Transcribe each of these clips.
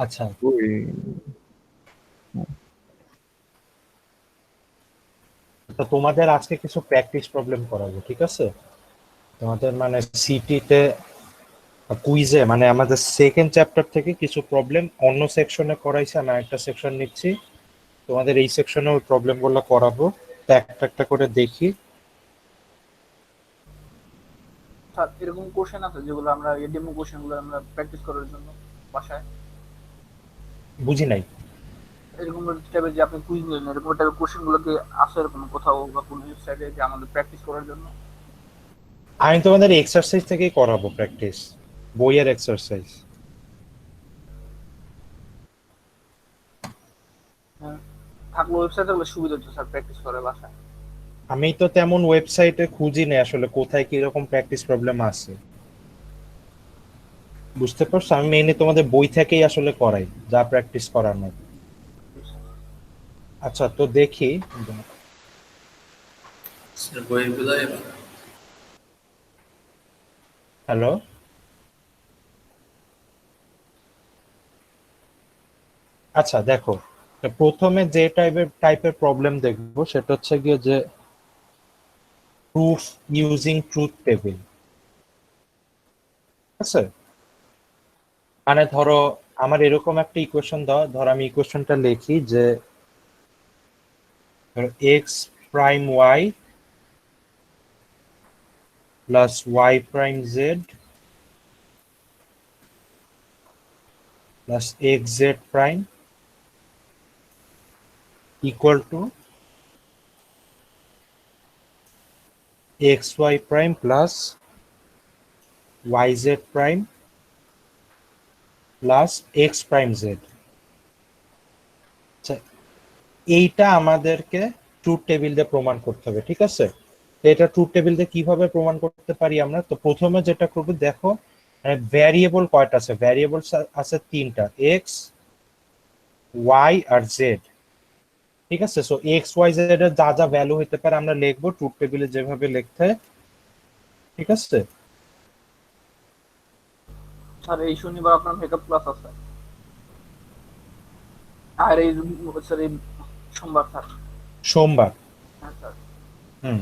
আচ্ছা, তো তোমাদের আজকে কিছু প্র্যাকটিস প্রবলেম করাবো, ঠিক আছে? তোমাদের মানে সিটিতে কুইজে মানে আমাদের সেকেন্ড চ্যাপ্টার থেকে কিছু প্রবলেম অন্য সেকশনে করাইছে, আমি একটা সেকশন নিচ্ছি। তোমাদের এই সেকশনে ওই প্রবলেম গুলো করাবো, তো একটা একটা করে দেখি। স্যার এরকম কোশ্চেন আছে যেগুলো আমরা এই ডেমো কোশ্চেন গুলো আমরা প্র্যাকটিস করার জন্য বাসায় বুঝি নাই। এরকম টাইপের যে আপনি কুইজ নিলেন এরকম টাইপের কোশ্চেন গুলো কি আছে এরকম কোথাও বা কোনো ওয়েবসাইটে যে আমাদের প্র্যাকটিস করার জন্য? আমি তোমাদের এক্সারসাইজ থেকেই করাবো প্র্যাকটিস, বইয়ের এক্সারসাইজ। হ্যাঁ, থাকলে ওয়েবসাইট থাকলে সুবিধা হতো স্যার প্র্যাকটিস করে বাসায়। আমি তো তেমন ওয়েবসাইটে খুঁজি না আসলে কোথায় কি রকম প্র্যাকটিস প্রবলেম আছে, বুঝতে পারছো? আমি মেইনলি তোমাদের বই থেকেই আসলে করাই যা প্র্যাকটিস করানোর। আচ্ছা, তো দেখি। বইগুলো হ্যালো। আচ্ছা দেখো, তো প্রথমে যে টাইপের প্রবলেম দেখবো সেটা হচ্ছে গিয়ে যে প্রুফ ইউজিং ট্রুথ টেবিল। আছে মানে ধরো আমার এরকম একটা ইকুয়েশন দাও, ধরো আমি ইকুয়েশনটা লিখি যে x prime y plus y prime z plus x z prime equal to x y prime plus Y z prime plus x prime z. এইটা আমাদেরকে ট্রুথ টেবিল দিয়ে প্রমাণ করতে হবে, ঠিক আছে? তো এটা ট্রুথ টেবিল দিয়ে কিভাবে প্রমাণ করতে পারি আমরা? তো প্রথমে যেটা করবো দেখো, ভ্যারিয়েবল কয়টা আছে? ভ্যারিয়েবল আছে তিনটা, এক্স ওয়াই আর জেড। ঠিক আছে, সো এক্স ওয়াই জেড এর যা যা ভ্যালু হতে পারে আমরা লিখবো ট্রুথ টেবিলে যেভাবে লিখতে হয়, ঠিক আছে? স্যার এই শনিবার আপনার মেকআপ ক্লাস আছে আর এই স্যার এই সোমবার স্যার। সোমবার। হ্যাঁ স্যার। হুম।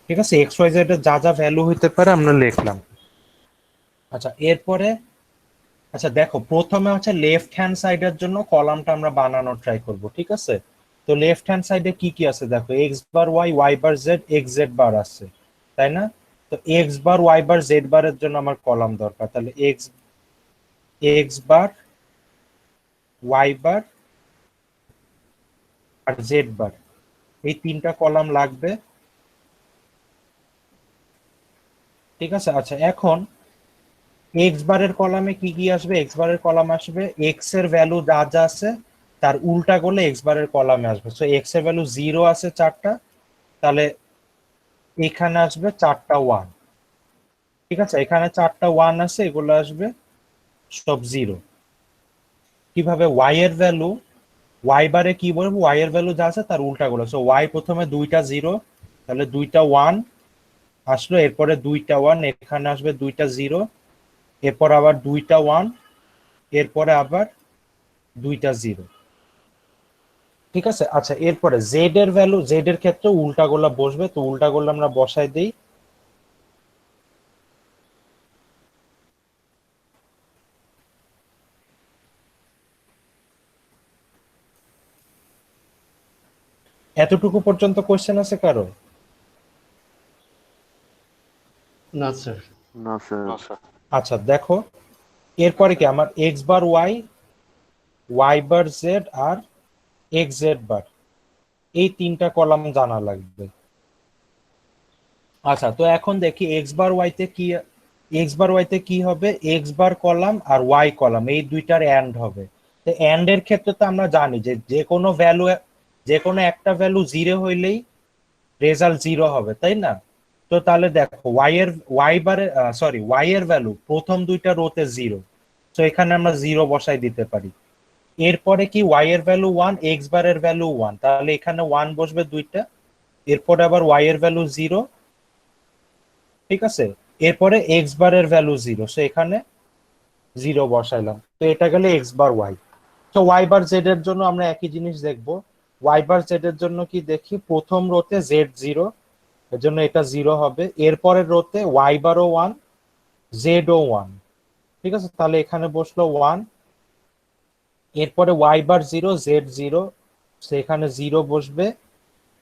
ঠিক আছে, এক্স ওয়াই জেড এর যা যা ভ্যালু হতে পারে আমরা লিখলাম। আচ্ছা এরপরে, আচ্ছা দেখো প্রথমে হচ্ছে লেফট হ্যান্ড সাইডের জন্য কলামটা আমরা বানানোর ট্রাই করব, ঠিক আছে? তো লেফট হ্যান্ড সাইডে কি কি আছে দেখো, x bar Y, Y bar Z, x Z bar আছে, তাই না? তো x bar Y bar Z বারের জন্য আমার কলাম দরকার, তাহলে x x bar y bar আর জেড বার, এই তিনটা কলাম লাগবে, ঠিক আছে? আচ্ছা এখন এক্স বারের কলামে কি কি আসবে? এক্স বারের কলাম আসবে এক্স এর ভ্যালু যা যা আছে তার উল্টা করলে এক্স বারের কলামে আসবে। সো এক্স এর ভ্যালু জিরো আছে চারটা, তাহলে এখানে আসবে চারটা ওয়ান। ঠিক আছে, এখানে চারটা ওয়ান আছে, এগুলো আসবে সব জিরো। কিভাবে? ওয়াই এর ভ্যালু, ওয়াই বারে কি বলবো, ওয়াই এর ভ্যালু যা আছে তার উল্টা গুলো। সো ওয়াই প্রথমে দুইটা জিরো, তাহলে দুইটা ওয়ান আসলো, এরপরে দুইটা ওয়ান, এখানে আসবে দুইটা জিরো, এরপর আবার দুইটা ওয়ান, এরপরে আবার দুইটা জিরো। ঠিক আছে, আচ্ছা এরপরে জেড এর ভ্যালু, জেড এর ক্ষেত্রে উল্টা গোলা বসবে, তো উল্টা গোলা আমরা বসাই দিই। এতটুকু পর্যন্ত কোশ্চেন আছে কারো? না স্যার। না স্যার। আচ্ছা দেখো, এরপরে কি আমার x bar Y, Y bar Z আর এক্স জেড বার, এই তিনটা কলাম জানা লাগবে। আচ্ছা তো এখন দেখি এক্স বার ওয়াই তে কি, এক্স বার ওয়াই তে কি হবে, এক্স বার কলাম আর ওয়াই কলাম এই দুইটার এন্ড হবে। তো এন্ড এর ক্ষেত্রে তো আমরা জানি যে যে কোনো ভ্যালু, যে কোনো একটা ভ্যালু জিরো হইলেই রেজাল্ট জিরো হবে, তাই না? তো তাহলে দেখো ওয়াই এর, ওয়াই বারে সরি ওয়াই এর ভ্যালু প্রথম দুইটা রোতে জিরো, তো এখানে আমরা জিরো বসাই দিতে পারি। এরপরে কি ওয়াই এর ভ্যালু 1, এক্স বারের ভ্যালু 1, তাহলে এখানে 1 বসবে দুইটা। এরপরে আবার ওয়াই এর ভ্যালু 0, ঠিক আছে। এরপরে এক্স বারের ভ্যালু 0, সো এখানে 0 বসাইলাম। তো এটা গেলে এক্স বার ওয়াই। তো ওয়াই বার জেড এর জন্য আমরা একই জিনিস দেখবো। ওয়াই বার জেড এর জন্য কি দেখি, প্রথম রোতে জেড 0, এর জন্য এটা 0 হবে। এরপরের রোতে ওয়াই বারও 1, জেডও 1, ঠিক আছে, তাহলে এখানে বসলো 1। এরপরে ওয়াই বার 0, জেড 0, সেখানে 0 বসবে।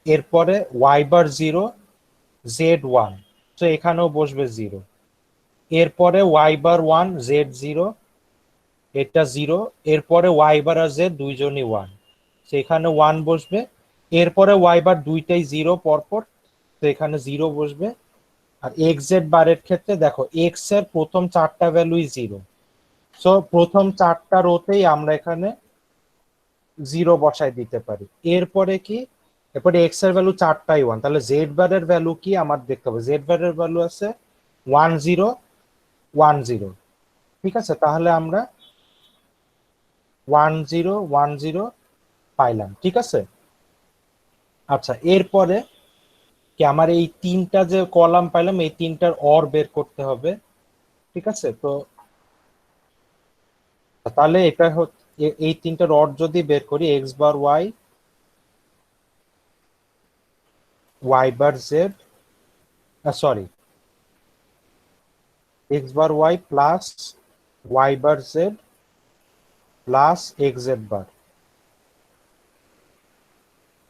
এরপরে ওয়াই বার 0, জেড 1, তো এখানেও বসবে 0। এরপরে ওয়াই বার 1, জেড 0, এটা 0। এরপরে ওয়াই বার আর জেড দুইজনই 1, সেখানে 1 বসবে। এরপরে ওয়াই বার দুইটাই 0 পরপর, তো এখানে 0 বসবে। আর এক্স জেড বারের ক্ষেত্রে দেখো এক্স এর প্রথম 4টা ভ্যালুই 0, সো প্রথম 4টা রোতেই আমরা এখানে 0 বসাই দিতে পারি। এরপরে কি, এরপরে এক্স এর ভ্যালু 4টাই 1, তাহলে জেড বারের ভ্যালু কি আমার দেখতে হবে। জেড বারের ভ্যালু আছে 1 0 1 0, ঠিক আছে, তাহলে আমরা 1 0 1 0 পাইলাম, ঠিক আছে। আচ্ছা, এরপরে কি আমার এই তিনটা যে কলাম পাইলাম, এই তিনটার অর বের করতে হবে, ঠিক আছে। তো তাহলে এটা এই তিনটার অর যদি বের করি, x bar Y, Y bar Z, sorry, x bar Y plus Y bar z plus x Z bar,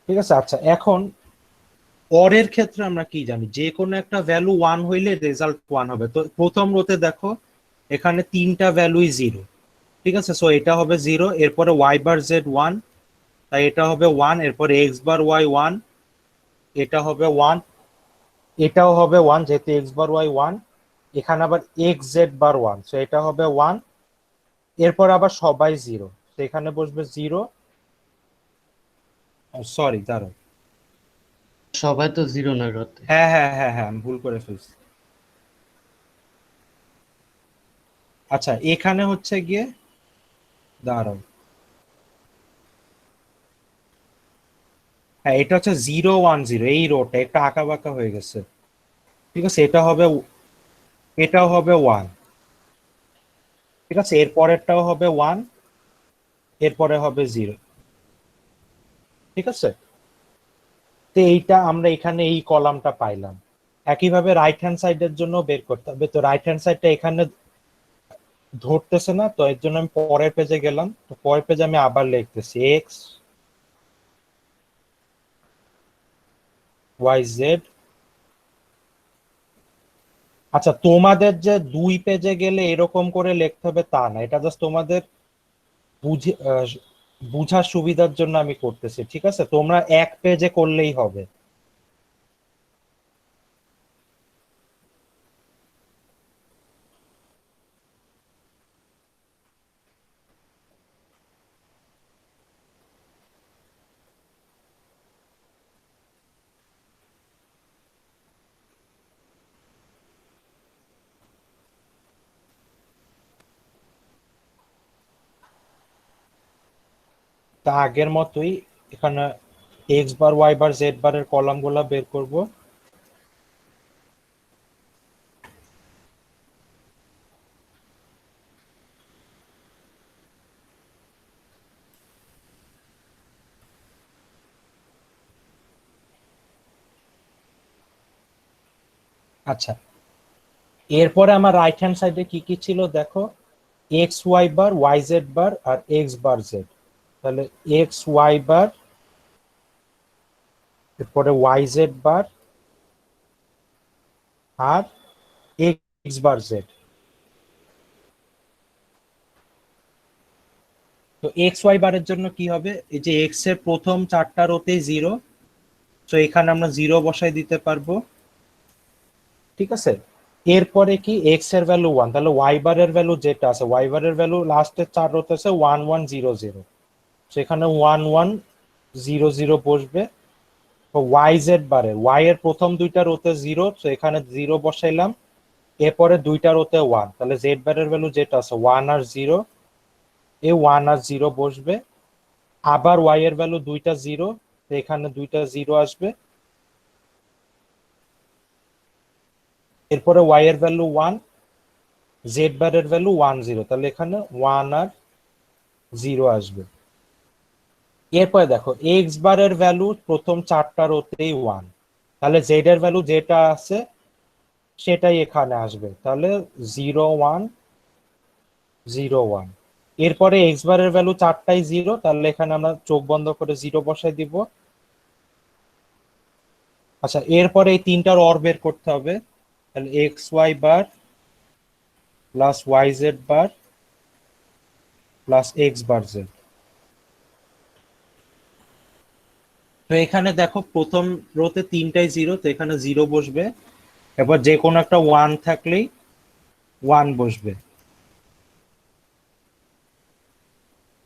ঠিক আছে। আচ্ছা, এখন অরের ক্ষেত্রে আমরা কি জানি, যে কোনো একটা ভ্যালু 1 হইলে রেজাল্ট 1 হবে। তো প্রথম রোতে দেখো এখানে তিনটা ভ্যালুই 0, ঠিক আছে, সো এটা হবে 0। এরপরে ওয়াই বার জেড 1, তাই এটা হবে 1। এরপরে এক্স বার ওয়াই 1, এটা হবে 1, এটাও হবে 1 যেহেতু এক্স বার ওয়াই 1। এখানে আবার এক্স জেড বার 1, সো এটা হবে 1। এরপর আবার সবাই 0, তো এখানে বসবে 0। সরি, দাঁড়াও, সবাই তো জিরো না রাতে। হ্যাঁ হ্যাঁ হ্যাঁ হ্যাঁ, আমি ভুল করে ফেলছি। আচ্ছা, এখানে হচ্ছে গিয়ে, দাঁড়াও, হ্যাঁ এটা হচ্ছে 0 1 0, এই রোটা একটা আঁকা বাঁকা হয়ে গেছে, ঠিক আছে। এটাও হবে 1, ঠিক আছে। এর পরেরটাও হবে 1, এরপরে হবে 0, ঠিক আছে। তো এইটা আমরা এখানে এই কলামটা পাইলাম। একইভাবে রাইট হ্যান্ড সাইডের জন্য বের করতে হবে। তো রাইট হ্যান্ড সাইডটা এখানে ধরতেছে না, তো এর জন্য আমি পরের পেজে গেলাম। তো পরের পেজে আমি আবার লিখতেছি এক্স ওয়াই জেড। আচ্ছা, তোমাদের যে 2 পেজে গেলে এরকম করে লিখতে হবে তা না, এটা জাস্ট তোমাদের বুঝে বুঝার সুবিধার জন্য আমি করতেছি, ঠিক আছে। তোমরা 1 পেজে করলেই হবে। তা আগের মতোই এখানে x bar Y bar Z বারের কলাম গুলা বের করব। আচ্ছা, এরপরে আমার রাইট হ্যান্ড সাইডে কি কি ছিল দেখো, x y bar, Y Z bar আর এক্স বার জেড। তাহলে এক্স ওয়াই বার, এরপরে ওয়াই জেড বার আর এক্স বার জেড। তো এক্স ওয়াই বারের জন্য কি হবে, এই যে এক্স এর প্রথম 4টা রোতে 0, তো এখানে আমরা 0 বসাই দিতে পারবো, ঠিক আছে। এরপরে কি এক্স এর ভ্যালু 1, তাহলে ওয়াই বারের ভ্যালু যেটা আছে, ওয়াই বারের ভ্যালু লাস্টের 4 রোতে আছে 1 1 0 0, সেখানে 1 1 0 0 বসবে। ওয়াই জেড বারে ওয়াই এর প্রথম 2টা রোতে 0, তো এখানে 0 বসাইলাম। এরপরে 2টা রোতে 1, তাহলে জেড বারের ভ্যালু যেটা আছে 1 আর 0। এই 1 আর 0 বসবে, আবার y এর ভ্যালু দুইটা 0, তো এখানে দুইটা 0 আসবে, এরপরে y এর ভ্যালু 1, z বার এর ভ্যালু 1 0, তাহলে এখানে 1 আর 0 আসবে। এরপরে দেখো x বার এর ভ্যালু প্রথম চারটা রোতেই 1, তাহলে z এর ভ্যালু যেটা আছে সেটাই এখানে আসবে, তাহলে 0 1 0 1। এরপরে x বার এর ভ্যালু চারটাই 0, তাহলে এখানে আমরা চোখ বন্ধ করে 0 বসাই দিব। আচ্ছা, এরপরে এই তিনটার অর বের করতে হবে, তাহলে x Y bar plus Y Z bar plus x bar z. তো এখানে দেখো প্রথম রোতে তিনটাই 0, তো এখানে 0 বসবে, এবার যে কোনো একটা 1 থাকলেই 1 বসবে,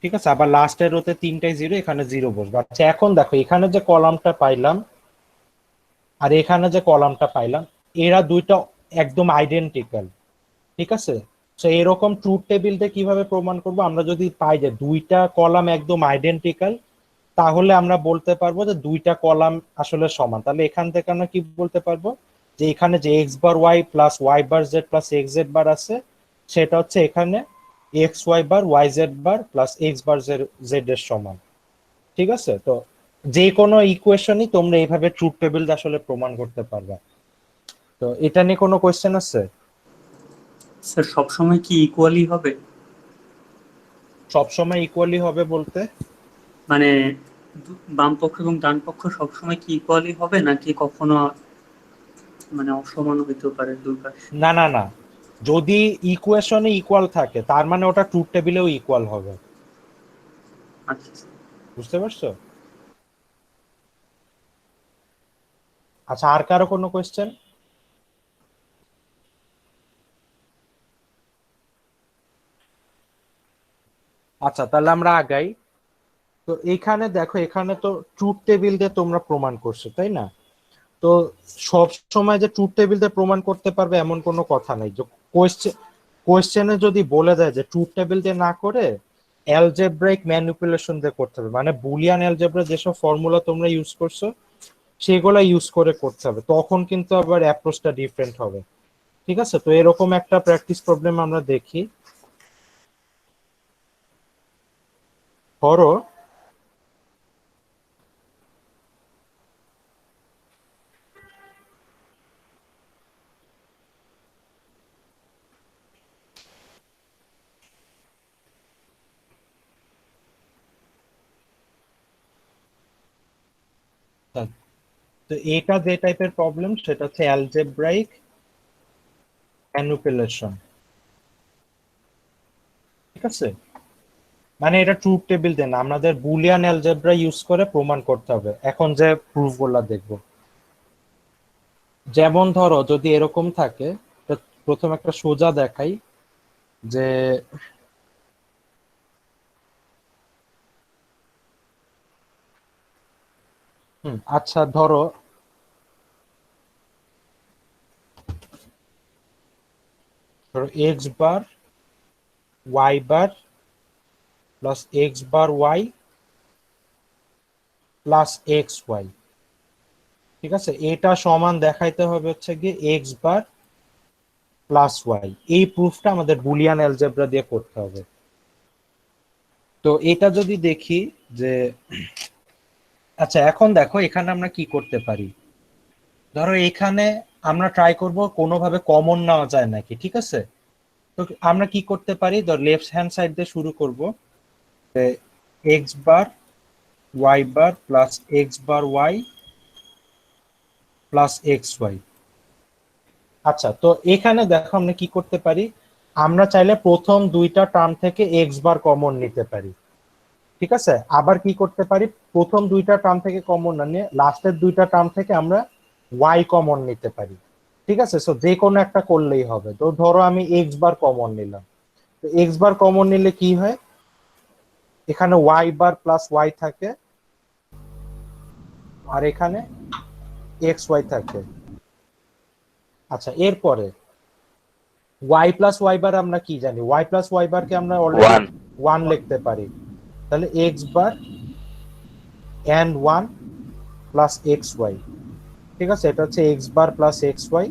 ঠিক আছে। আবার লাস্টের রোতে তিনটাই 0, এখানে 0 বসবে। আচ্ছা, এখন দেখো এখানে যে কলামটা পাইলাম আর এখানে যে কলামটা পাইলাম, এরা দুইটা একদম আইডেন্টিক্যাল, ঠিক আছে। তো এরকম ট্রুথ টেবিলটা কিভাবে প্রমাণ করব? আমরা যদি পাই যে দুইটা কলাম একদম আইডেন্টিক্যাল, তাহলে আমরা বলতে পারবো যে দুইটা কলাম আসলে সমান। তাহলে এখান থেকে আমরা কি বলতে পারবো যে এখানে যে x bar Y plus Y bar z plus x Z bar আছে, সেটা হচ্ছে এখানে x y bar Y Z bar plus x bar Z এর সমান, ঠিক আছে। তো যে কোনো ইকুয়েশনই তোমরা এইভাবে ট্রুথ টেবিল আসলে প্রমাণ করতে পারবে। তো এটা নিয়ে কোনো কোয়েশ্চেন আছে? স্যার সবসময় কি ইকুয়ালি হবে? সবসময় ইকুয়ালি হবে বলতে? মানে বাম পক্ষ এবং ডান পক্ষ সবসময় কি ইকুয়ালি হবে নাকি কখনো মানে অসমান হইতেও পারে দুই পাশ? না না না, যদি ইকুয়েশনে ইকুয়াল থাকে তার মানে ওটা ট্রুথ টেবিলেও ইকুয়াল হবে, আচ্ছা স্যার। বুঝতে পারছো? আচ্ছা, আর কারো কোনো কোয়েশ্চেন? আচ্ছা, তাহলে আমরা আগাই। তো এখানে দেখো, এখানে তো ট্রুথ টেবিল দিয়ে তোমরা প্রমাণ করছো, তাই না? তো সব সময় যে ট্রুথ টেবিল দিয়ে প্রমাণ করতে পারবে এমন কোনো কথা নাই। যে কোয়েশ্চেনে যদি বলে দেয় যে ট্রুথ টেবিল দিয়ে না করে অ্যালজেব্রাইক ম্যানিপুলেশন দিয়ে করতে হবে, মানে বুলিয়ান অ্যালজেব্রা যেসব ফর্মুলা তোমরা ইউজ করছো সেগুলা ইউজ করে করতে হবে, তখন কিন্তু আবার অ্যাপ্রোচটা ডিফারেন্ট হবে, ঠিক আছে। তো এরকম একটা প্র্যাকটিস প্রবলেম আমরা দেখি। ধরো তো এটা যে টাইপের প্রবলেম সেটা হচ্ছে অ্যালজেব্রাইক ম্যানিপুলেশন, ঠিক আছে। মানে এটা ট্রুথ টেবিল দেন, আমাদের বুলিয়ান অ্যালজেব্রা ইউজ করে প্রমাণ করতে হবে। এখন যে প্রুফ গুলা দেখবো, যেমন ধরো যদি এরকম থাকে, তো প্রথম একটা সোজা দেখাই যে আচ্ছা ধরো X bar Y bar plus x bar Y plus x y, ঠিক আছে। এটা সমান দেখাইতে হবে হচ্ছে গিয়ে এক্স বার প্লাস ওয়াই। এই প্রুফটা আমাদের বুলিয়ান অ্যালজেব্রা দিয়ে করতে হবে। তো এটা যদি দেখি যে, আচ্ছা এখন দেখো এখানে আমরা কি করতে পারি। ধরো এখানে আমরা ট্রাই করব কোনোভাবে কমন নেওয়া যায় নাকি, ঠিক আছে। তো আমরা কি করতে পারি, ধর লেফট হ্যান্ড সাইড দিয়ে শুরু করব, x bar Y bar plus x bar Y plus x y. আচ্ছা, তো এখানে দেখো আমরা কি করতে পারি, আমরা চাইলে প্রথম দুইটা টার্ম থেকে এক্স বার কমন নিতে পারি, ঠিক আছে। আবার কি করতে পারি, প্রথম দুইটা টার্ম থেকে কমন না নিয়ে লাস্টের দুইটা টার্ম থেকে আমরা ওয়াই কমন নিতে পারি, ঠিক আছে। সো যে কোনো একটা করলেই হবে। তো ধরো আমি এক্স বার কমন নিলাম, তো এক্স বার কমন নিলে কি হয়, এখানে ওয়াই বার প্লাস ওয়াই থাকে আর এখানে এক্স ওয়াই থাকে। আচ্ছা, এরপরে ওয়াই প্লাস ওয়াই বার আমরা কি জানি, ওয়াই প্লাস ওয়াই বার কে আমরা অলরেডি 1 লিখতে পারি, তাহলে x bar and 1 plus x y. ঠিক আছে, এটা হচ্ছে x bar plus x y.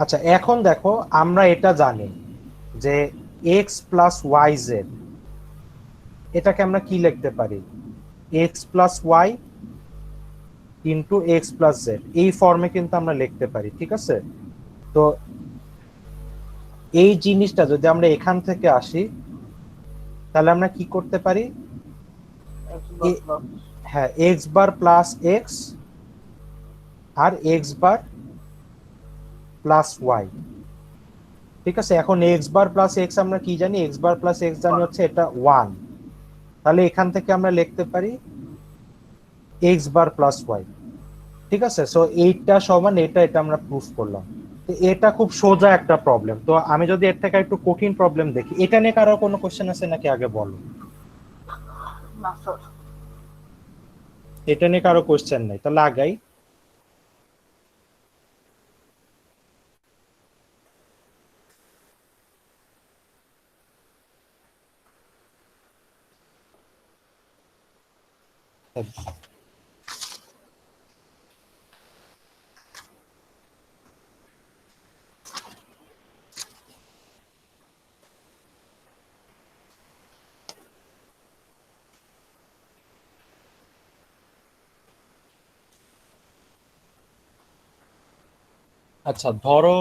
আচ্ছা এখন দেখো আমরা এটা জানি যে এক্স প্লাস ওয়াই জেড, এটাকে আমরা কি লিখতে পারি, x plus Y into x plus z, এই ফর্মে কিন্তু আমরা লিখতে পারি। ঠিক আছে, তো এই জিনিসটা যদি আমরা এখান থেকে আসি তাহলে আমরা কি করতে পারি, হ্যাঁ এক্স বার প্লাস এক্স আর এক্স বার প্লাস ওয়াই। ঠিক আছে, এখন এক্স বার প্লাস এক্স আমরা কি জানি, এক্স বার প্লাস এক্স জানি হচ্ছে এটা 1, তাহলে এখান থেকে আমরা লিখতে পারি এক্স বার প্লাস ওয়াই। ঠিক আছে, সো এইটা সমান এটা, এটা আমরা প্রুফ করলাম। তো এটা খুব সোজা একটা প্রবলেম। তো আমি যদি এর থেকে একটু কঠিন প্রবলেম দেখি, এটা নিয়ে কারো কোনো কোশ্চেন আছে নাকি আগে বলো। না স্যার। এটা নিয়ে কারো কোশ্চেন নাই, তাহলে আগাই। আচ্ছা ধরো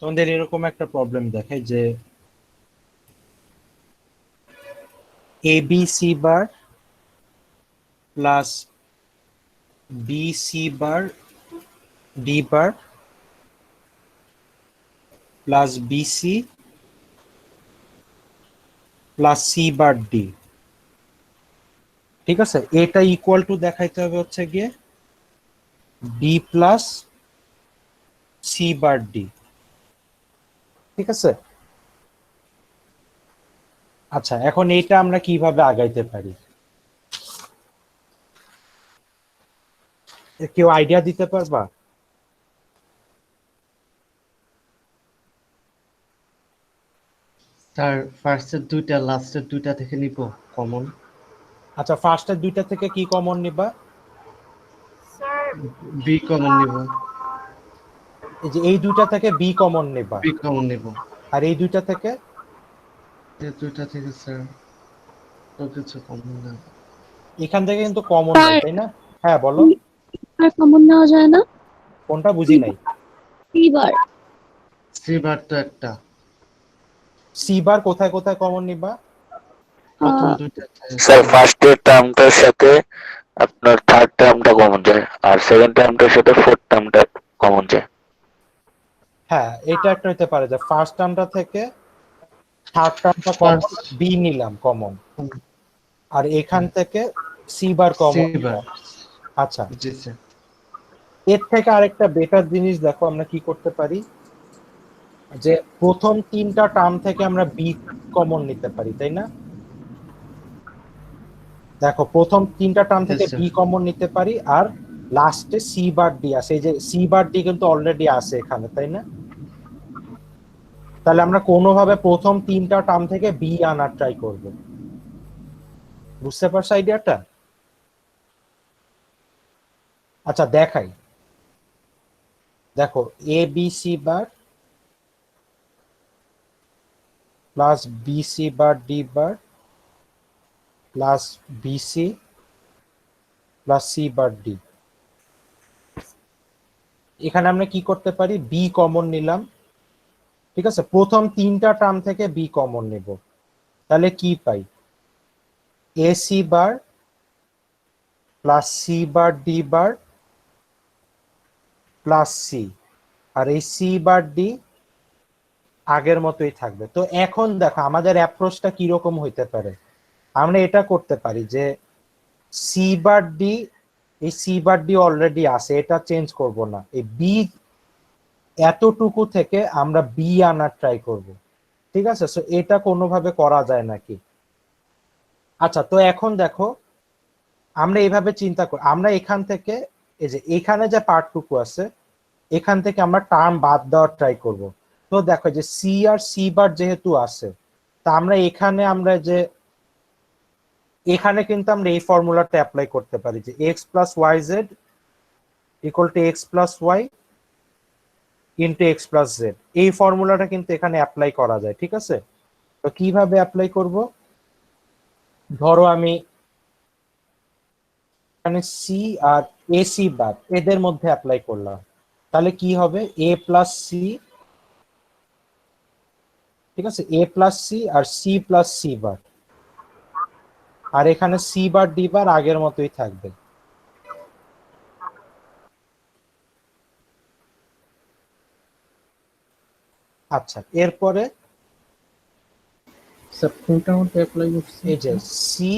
তোমাদের এরকম একটা প্রবলেম দেখায় যে A B C bar plus B C bar D bar plus B C plus C bar D. ঠিক আছে, এটা ইকুয়াল টু দেখাইতে হবে হচ্ছে গিয়ে B plus C bar D. ঠিক আছে, আচ্ছা এখন এটা আমরা কিভাবে আগাইতে পারি, কেউ আইডিয়া দিতে পারবা? তার ফার্স্টের দুইটা লাস্টের দুইটা থেকে নিব কমন। আচ্ছা ফার্স্টের দুইটা থেকে কি কমন নিবা? স্যার বি কমন নিব, এই যে এই দুইটা থেকে বি কমন নিবা, বি কমন নিব। আর এই দুইটা থেকে এই দুইটা থেকে স্যার তো কিছু কমন না। এখান থেকে কিন্তু কমন নাই, তাই না? হ্যাঁ বলো, আর কমন নেওয়া যায় না? কোনটা বুঝি নাই। সি বার। সি বার তো একটা, সি বার কোথায় কোথায় কমন নিবা? প্রথম দুইটা থেকে। স্যার ফার্স্টের টার্মটার সাথে আপনার থার্ড টার্মটা কমন যায়, আর সেকেন্ড টার্মটার সাথে ফোর্থ টার্মটা কমন যায়। হ্যাঁ এটা একটা হতে পারে যে ফার্স্ট টার্মটা থেকে থার্ড টার্মটা কমন বি নিলাম কমন, আর এখান থেকে C bar common. C bar, আচ্ছা জি স্যার। এর থেকে আরেকটা বেটার জিনিস দেখো আমরা কি করতে পারি, যে প্রথম তিনটা টার্ম থেকে আমরা বি কমন নিতে পারি, তাই না? দেখো প্রথম তিনটা টার্ম থেকে Yes, sir. বি কমন নিতে পারি, আর লাস্টে সি বার ডি আছে। এই যে সি বার ডি কিন্তু অলরেডি আছে এখানে, তাই না? তাহলে আমরা কোনোভাবে প্রথম তিনটা টার্ম থেকে বি আনার ট্রাই করব। বুঝতে পারছো আইডিয়াটা? আচ্ছা দেখাই, দেখো A B C bar plus B C bar D bar plus B C plus C bar D. এখানে আমরা কি করতে পারি, বি কমন নিলাম। ঠিক আছে, প্রথম তিনটা টার্ম থেকে বি কমন নেব, তাহলে কি পাই, A C bar plus C bar D bar plus C, আর এই সি বার ডি আগের মতোই থাকবে। তো এখন দেখো আমাদের অ্যাপ্রোচটা কিরকম হইতে পারে, আমরা এটা করতে পারি যে সি বার ডি, এই সি বার ডি অলরেডি আছে, এটা চেঞ্জ করব না, এই বি এতটুকু থেকে আমরা বি আনার ট্রাই করব। ঠিক আছে, সো এটা কোনোভাবে করা যায় নাকি? আচ্ছা তো এখন দেখো আমরা এইভাবে চিন্তা করি, আমরা এখান থেকে এই যে এখানে যে পার্টটুকু আছে এখান থেকে আমরা টার্ম বাদ দেওয়ার ট্রাই করব। তো দেখো যে সি আর সি বার যেহেতু আছে, তা আমরা এখানে কিন্তু আমরা এই ফর্মুলাটা অ্যাপ্লাই করতে পারি যে x plus Y Z equal to x plus Y into x plus z. এই ফর্মুলাটা কিন্তু এখানে অ্যাপ্লাই করা যায়, ঠিক আছে? তো কিভাবে অ্যাপ্লাই করব? ধরো আমি এখানে সি আর এ সি বার এদের মধ্যে অ্যাপ্লাই করলাম, তাহলে কি হবে? এ প্লাস সি, ঠিক আছে, এ প্লাস সি আর সি প্লাস সি বার, আর এখানে সি বার ডি বার আগের মতোই থাকবে। আচ্ছা, এরপরে স্যার কোনটার মধ্যে অ্যাপ্লাই করছি? এই যে সি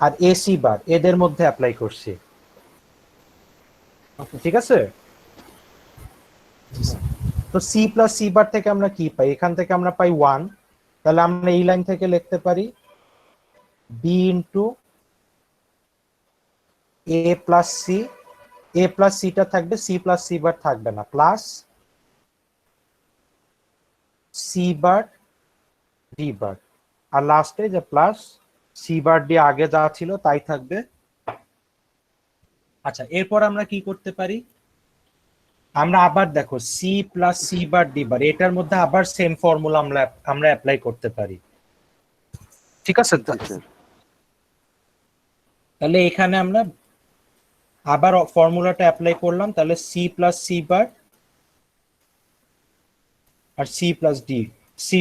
আর এসি বার এদের মধ্যে অ্যাপ্লাই করছি, ঠিক আছে? তো সি প্লাস সি বার থেকে আমরা কি পাই? এখান থেকে আমরা পাই 1, তাহলে আমরা এই লাইন থেকে লিখতে পারি বি ইন্টু এ প্লাস সি, এ প্লাস সিটা থাকবে, সি প্লাস সি বার থাকবে না, plus C bar D bar, আর লাস্টে যে প্লাস সি বার ডি আগে যা ছিল তাই থাকবে। আচ্ছা, এরপর আমরা কি করতে পারি? আমরা আবার দেখো C plus C bar D bar এটার মধ্যে আবার সেম ফর্মুলা আমরা অ্যাপ্লাই করতে পারি, ঠিক আছে? তাহলে এখানে আমরা আবার ফর্মুলাটা অ্যাপ্লাই করলাম, তাহলে সি প্লাস সি বার আর সি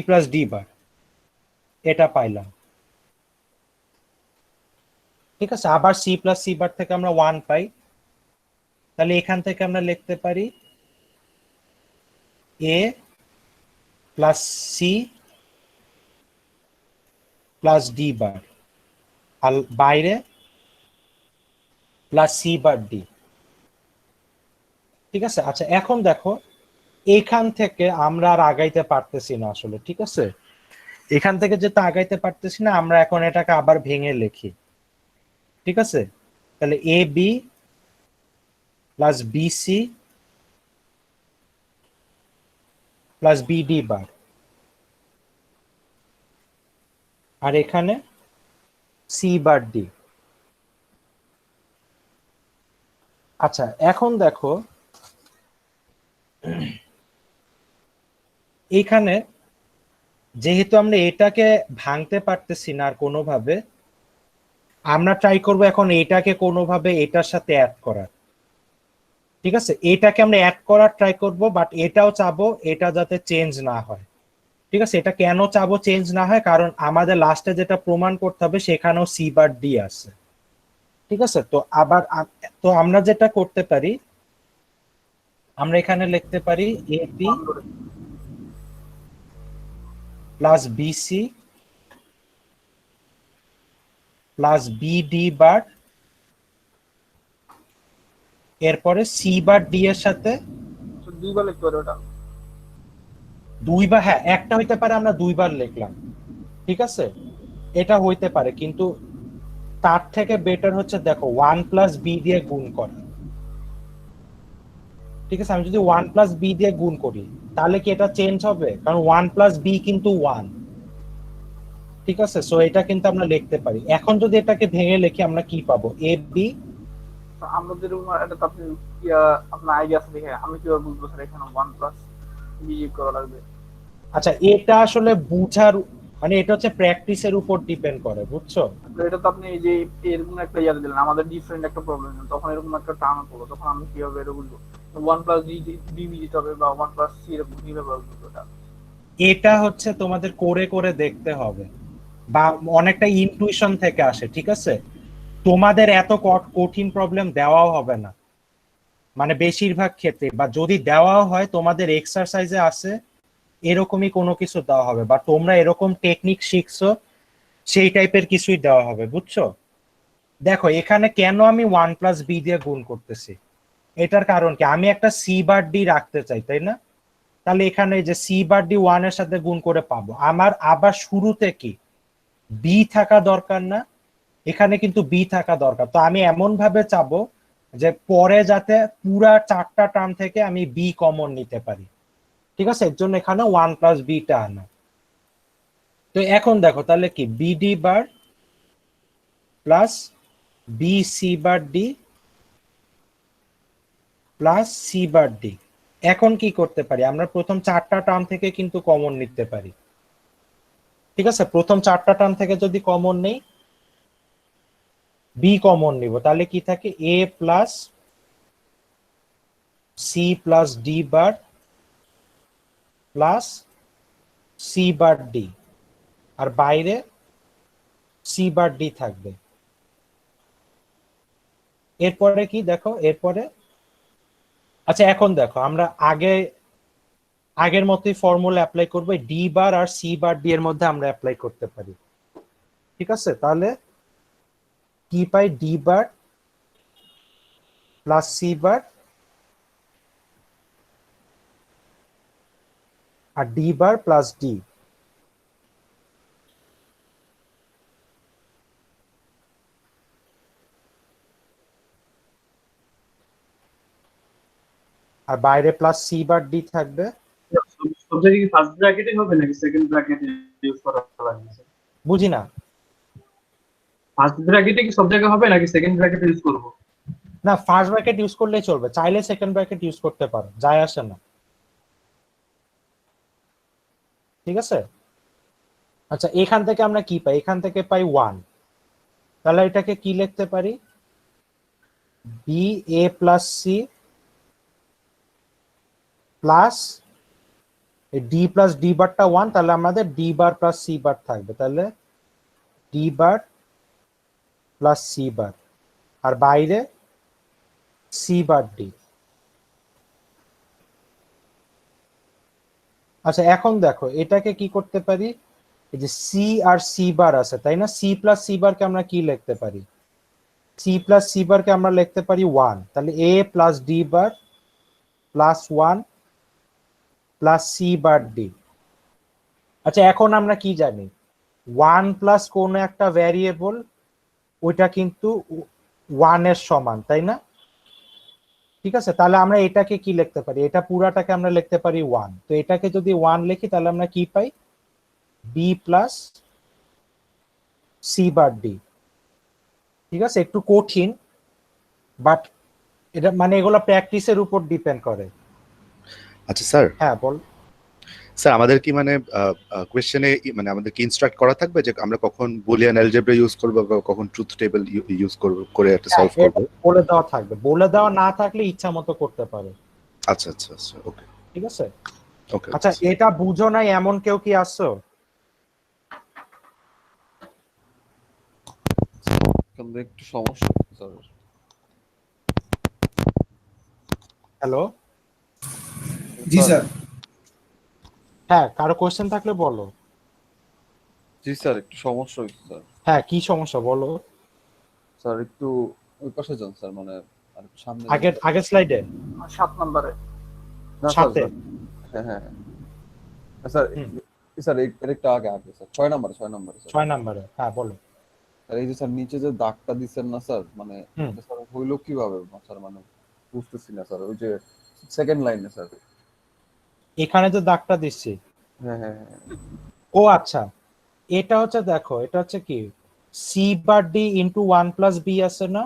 প্লাস ডি বার এটা পাইলাম, ঠিক আছে? আবার সি প্লাস সি বার থেকে আমরা 1 পাই, তাহলে এখান থেকে আমরা লিখতে পারি এ plus C plus D bar, আর বাইরে প্লাস সি বার ডি, ঠিক আছে? আচ্ছা, এখন দেখো এখান থেকে আমরা আর আগাইতে পারতেছি না আসলে, ঠিক আছে? এখান থেকে যেহেতু আগাইতে পারতেছি না, আমরা এখন এটাকে আবার ভেঙে লিখি, ঠিক আছে? তাহলে A B plus B C plus B D bar, আর এখানে সি বার ডি। আচ্ছা, এখন দেখো এইখানে যেহেতু আমরা এটাকে ভাঙতে পারতেছি না আর কোনোভাবে, আমরা ট্রাই করব এখন এটাকে কোনোভাবে এটার সাথে অ্যাড করার, ঠিক আছে? এটাকে আমরা অ্যাড করার ট্রাই করব, বাট এটাও চাবো এটা যাতে চেঞ্জ না হয়, ঠিক আছে? এটা কেন চাবো চেঞ্জ না হয়? কারণ আমাদের লাস্টে যেটা প্রমাণ করতে হবে সেখানেও সি বার ডি আছে, ঠিক আছে? তো আমরা যেটা করতে পারি, আমরা এখানে লিখতে পারি A B plus B C plus B D bar, এরপরে সি বার ডি এর সাথে দুইবার লিখতে পারে ওটা? দুইবার, হ্যাঁ, একটা হইতে পারে আমরা দুইবার লিখলাম, ঠিক আছে? এটা হইতে পারে, কিন্তু তার থেকে বেটার হচ্ছে দেখো 1 প্লাস বি দিয়ে গুণ করা, ঠিক আছে? আমি যদি 1 প্লাস বি দিয়ে গুণ করি তাহলে কি এটা চেঞ্জ হবে? কারণ 1 প্লাস বি কিন্তু 1, ঠিক আছে? সো এটা কিন্তু আমরা লিখতে পারি। এখন যদি এটাকে ভেঙে লিখি আমরা কি পাবো? এ বি, তো আমরা যেরকম এটা তো আপনি আপনার আইডিয়া আছে দেখে আমি কিভাবে বুঝবো স্যার এখানে 1 প্লাস বি করা লাগবে? আচ্ছা, এটা আসলে বুঝার মানে এটা হচ্ছে প্র্যাকটিসের উপর ডিপেন্ড করে, বুঝছো? তো এটা তো আপনি এই যে এরকম একটা ইয়াদ দিলেন, আমাদের ডিফারেন্ট একটা প্রবলেম, তখন এরকম একটা টার্ম পড়লো, তখন আমি কিভাবে এটা বুঝবো 1 প্লাস ডি বি দিতে হবে বা 1 প্লাস সি এরকম কিভাবে বুঝবো এটা? এটা হচ্ছে তোমাদের করে করে দেখতে হবে, বা অনেকটা ইনটুইশন থেকে আসে, ঠিক আছে? তোমাদের এত কঠিন প্রবলেম দেওয়াও হবে না, মানে বেশিরভাগ ক্ষেত্রে, বা যদি দেওয়াও হয় তোমাদের এক্সারসাইজে আছে এরকমই কোনো কিছু দেওয়া হবে, বা তোমরা এরকম টেকনিক শিখছো সেই টাইপের কিছুই দেওয়া হবে, বুঝছো? দেখো এখানে কেন আমি 1 প্লাস বি দিয়ে গুণ করতেছি, এটার কারণ কি? আমি একটা সি বার ডি রাখতে চাই, তাই না? তাহলে এখানে যে সি বার ডি 1 এর সাথে গুণ করে পাবো, আমার আবার শুরুতে কি বি থাকা দরকার না? এখানে কিন্তু বি থাকা দরকার, তো আমি এমন ভাবে চাবো যে পরে যাতে পুরা 4টা টার্ম থেকে আমি বি কমন নিতে পারি, ঠিক আছে? এর জন্য এখানে 1 প্লাস বিটা আনা। তো এখন দেখো তাহলে কি B D bar plus B C bar D plus C bar D. এখন কি করতে পারি, আমরা প্রথম 4টা টার্ম থেকে কিন্তু কমন নিতে পারি, ঠিক আছে? প্রথম 4টা টার্ম থেকে যদি কমন নেই, বি কমন নিব, তাহলে কি থাকে এ plus C plus D bar plus C bar D, আর বাইরে সি বার ডি থাকবে। এরপরে কি দেখো, এরপরে আচ্ছা এখন দেখো আমরা আগের মতোই ফর্মুলা অ্যাপ্লাই করবো, ডি বার আর সি বার ডি এর মধ্যে আমরা অ্যাপ্লাই করতে পারি, ঠিক আছে? তাহলে কি পাই, D bar plus C bar আর ডি বার প্লাস ডি। আর বাইরে প্লাস সি বার ডি থাকবে। সব জায়গায় কি ফার্স্ট ব্র্যাকেটে হবে নাকি সেকেন্ড ব্র্যাকেটে ইউজ করা লাগবে? বুঝি না। ফার্স্ট ব্র্যাকেটে কি সব জায়গায় হবে নাকি সেকেন্ড ব্র্যাকেটে ইউজ করব? না, ফার্স্ট ব্র্যাকেট ইউজ করলেই চলবে, চাইলে সেকেন্ড ব্র্যাকেট ইউজ করতে পারো, যায় আসে না, ঠিক আছে? আচ্ছা এখান থেকে আমরা কি পাই, এখান থেকে পাই 1, তাহলে এটাকে কি লিখতে পারি, B A plus C plus D plus D বারটা 1, তাহলে আমাদের D bar plus C bar থাকবে, তাহলে D bar plus C bar আর বাইরে সি বার ডি। আচ্ছা এখন দেখো এটাকে কি করতে পারি, এই যে সি আর সি বার আছে তাই না, সি প্লাস সি বার কে আমরা কি লিখতে পারি, সি প্লাস সি বার কে আমরা লিখতে পারি 1, তাহলে A plus D bar plus 1 plus C bar D. আচ্ছা এখন আমরা কি জানি, 1 প্লাস কোন একটা ভ্যারিয়েবল ওইটা কিন্তু 1 এর সমান, তাই না? ঠিক আছে, তাহলে আমরা এটাকে কি লিখতে পারি, এটা পুরাটাকে আমরা লিখতে পারি 1, তো এটাকে যদি 1 লিখি তাহলে আমরা কি পাই, B plus C bar D. ঠিক আছে, একটু কঠিন, বাট এটা মানে এগুলো প্র্যাকটিসের উপর ডিপেন্ড করে। আচ্ছা স্যার, হ্যাঁ বল। স্যার আমাদের কি মানে কোশ্চেনে মানে আমাদের কি ইনস্ট্রাক্ট করা থাকবে যে আমরা কখন বুলিয়ান অ্যালজেব্রা ইউজ করব বা কখন ট্রুথ টেবিল ইউজ করব করে একটা সলভ করব? বলে দেওয়া থাকবে, বলে দেওয়া না থাকলে ইচ্ছা মতো করতে পারে। আচ্ছা আচ্ছা আচ্ছা, ওকে ঠিক আছে। ওকে। আচ্ছা এটা বুঝো নাই এমন কেউ কি আসছো? একটু সমস্যা স্যার। হ্যালো, জি স্যার। হ্যাঁ কারো কোশ্চেন থাকলে বলো। জি স্যার, একটু সমস্যা হয়েছে স্যার। হ্যাঁ কি সমস্যা বলো। স্যার একটু ওই পাশে যান স্যার, মানে আর একটু সামনে আগের স্লাইডে 7 নম্বরে। না স্যার, সাথে। হ্যাঁ হ্যাঁ স্যার, স্যার এর একটা আগে স্যার 6 নম্বরে 6 নম্বরে হ্যাঁ বলো। স্যার এই যে স্যার নিচে যে দাগটা দিচ্ছেন না স্যার, মানে এটা স্যার হইলো কিভাবে স্যার, মানে বুঝতেছি না স্যার। ওই যে সেকেন্ড লাইনে স্যার, এখানে যে দাগটা দিচ্ছি, হ্যাঁ হ্যাঁ হ্যাঁ। ও আচ্ছা, এটা হচ্ছে দেখো, এটা হচ্ছে কি C bar D into 1 plus B আছে না,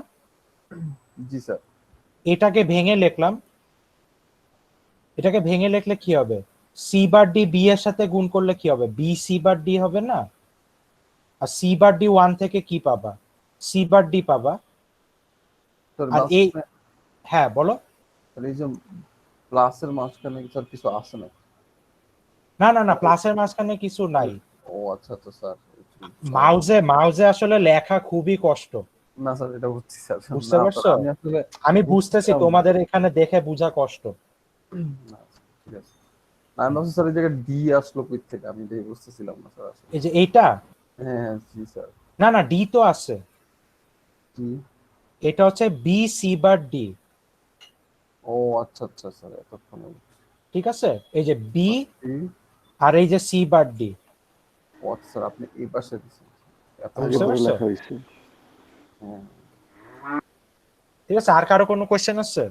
জি স্যার। এটাকে ভেঙে লিখলাম, এটাকে ভেঙে লিখলে কি হবে, সি বার ডি বি এর সাথে গুণ করলে কি হবে, বি সি বার ডি হবে না, আর সি বার ডি 1 থেকে কি পাবা, সি বার ডি পাবা। স্যার আর এই হ্যাঁ বলো। এই যে প্লাসের মাঝখানে স্যার কিছু আছে না? না না না, প্লাসের মাঝখানে কিছু নাই। ও আচ্ছা আচ্ছা স্যার, মাউজে আসলে লেখা খুবই কষ্ট। না স্যার এটা বুঝছি স্যার, বুঝতে পারছো? আমি বুঝতেছি তোমাদের এখানে দেখে বোঝা কষ্ট। ঠিক আছে, আমি ভাবছি স্যার এই জায়গায় ডি আসলো কই থেকে, আমি এটাই বুঝতেছিলাম না স্যার আসলে। এই যে এইটা, হ্যাঁ হ্যাঁ জি স্যার। না না ডি তো আছে, জি এটা হচ্ছে বি সি বার ডি। ও আচ্ছা আচ্ছা স্যার, এতক্ষণে ঠিক আছে, এই যে বি আর এই যে সি বার ডি। ও আচ্ছা স্যার, আপনি এই পাশে দিছেন, বুঝতে পারছো? হ্যাঁ ঠিক আছে, আর কারো কোনো কোয়েশ্চেন আছে?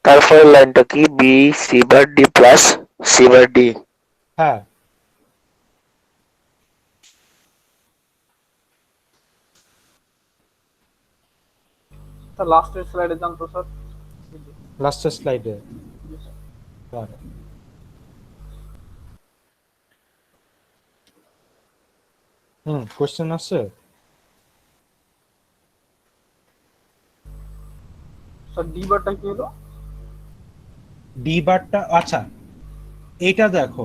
তারপরে লাইনটা কি? B C bar D plus C bar D. হ্যাঁ, স্যার লাস্টের স্লাইডে যান তো স্যার। লাস্টের স্লাইডে। কোয়েশ্চেন আছে? স্যার ডি বারটা কি হলো? ডি বারটা, আচ্ছা এইটা দেখো,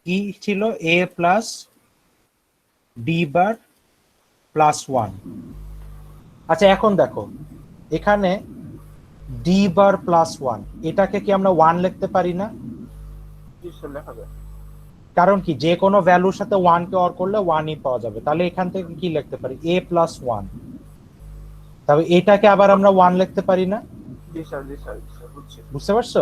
কি ছিল? এ প্লাস ডি বার প্লাস 1। আচ্ছা এখন দেখো, এখানে ডি বার প্লাস 1, এটাকে কি আমরা 1 লিখতে পারি না? জি স্যার লেখা যায়। কারণ কি, যে কোনো ভ্যালুর সাথে 1 কে অর করলে 1ই পাওয়া যাবে। তাহলে এখান থেকে কি লিখতে পারি? এ প্লাস 1। তবে এটাকে আবার আমরা 1 লিখতে পারি না? জি স্যার জি স্যার জি স্যার বুঝছি। বুঝতে পারছো?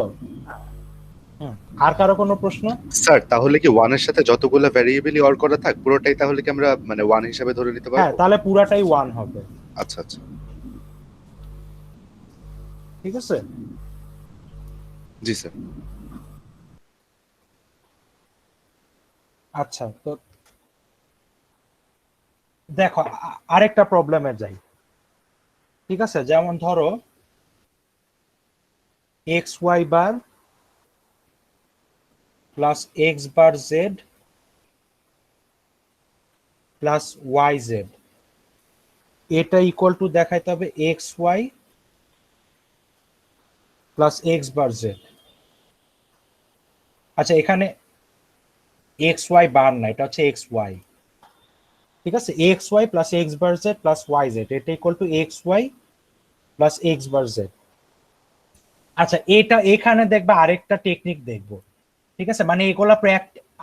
আর কারো কোনো প্রশ্ন? স্যার তাহলে কি 1 এর সাথে যতগুলো ভ্যারিয়েবলই অর করা থাক পুরোটাই তাহলে কি আমরা মানে 1 হিসাবে ধরে নিতে হ্যাঁ, পারবো? তাহলে পুরাটাই 1 হবে। আচ্ছা আচ্ছা, ঠিক আছে। জি স্যার। আচ্ছা, তো দেখো আরেকটা প্রবলেমে যাই। ঠিক আছে, যেমন ধরো x Y bar plus x bar z plus Y z, এটা ইকুয়াল টু দেখাইতে হবে x Y plus x bar z. আচ্ছা, এখানে এক্স ওয়াই বার না, এটা হচ্ছে এক্স ওয়াই। ঠিক আছে, x Y plus x bar z plus Y z, এটা equal to x Y plus x bar z. আচ্ছা, এটা এখানে দেখবে আরেকটা টেকনিক দেখবো। ঠিক আছে, মানে এগুলা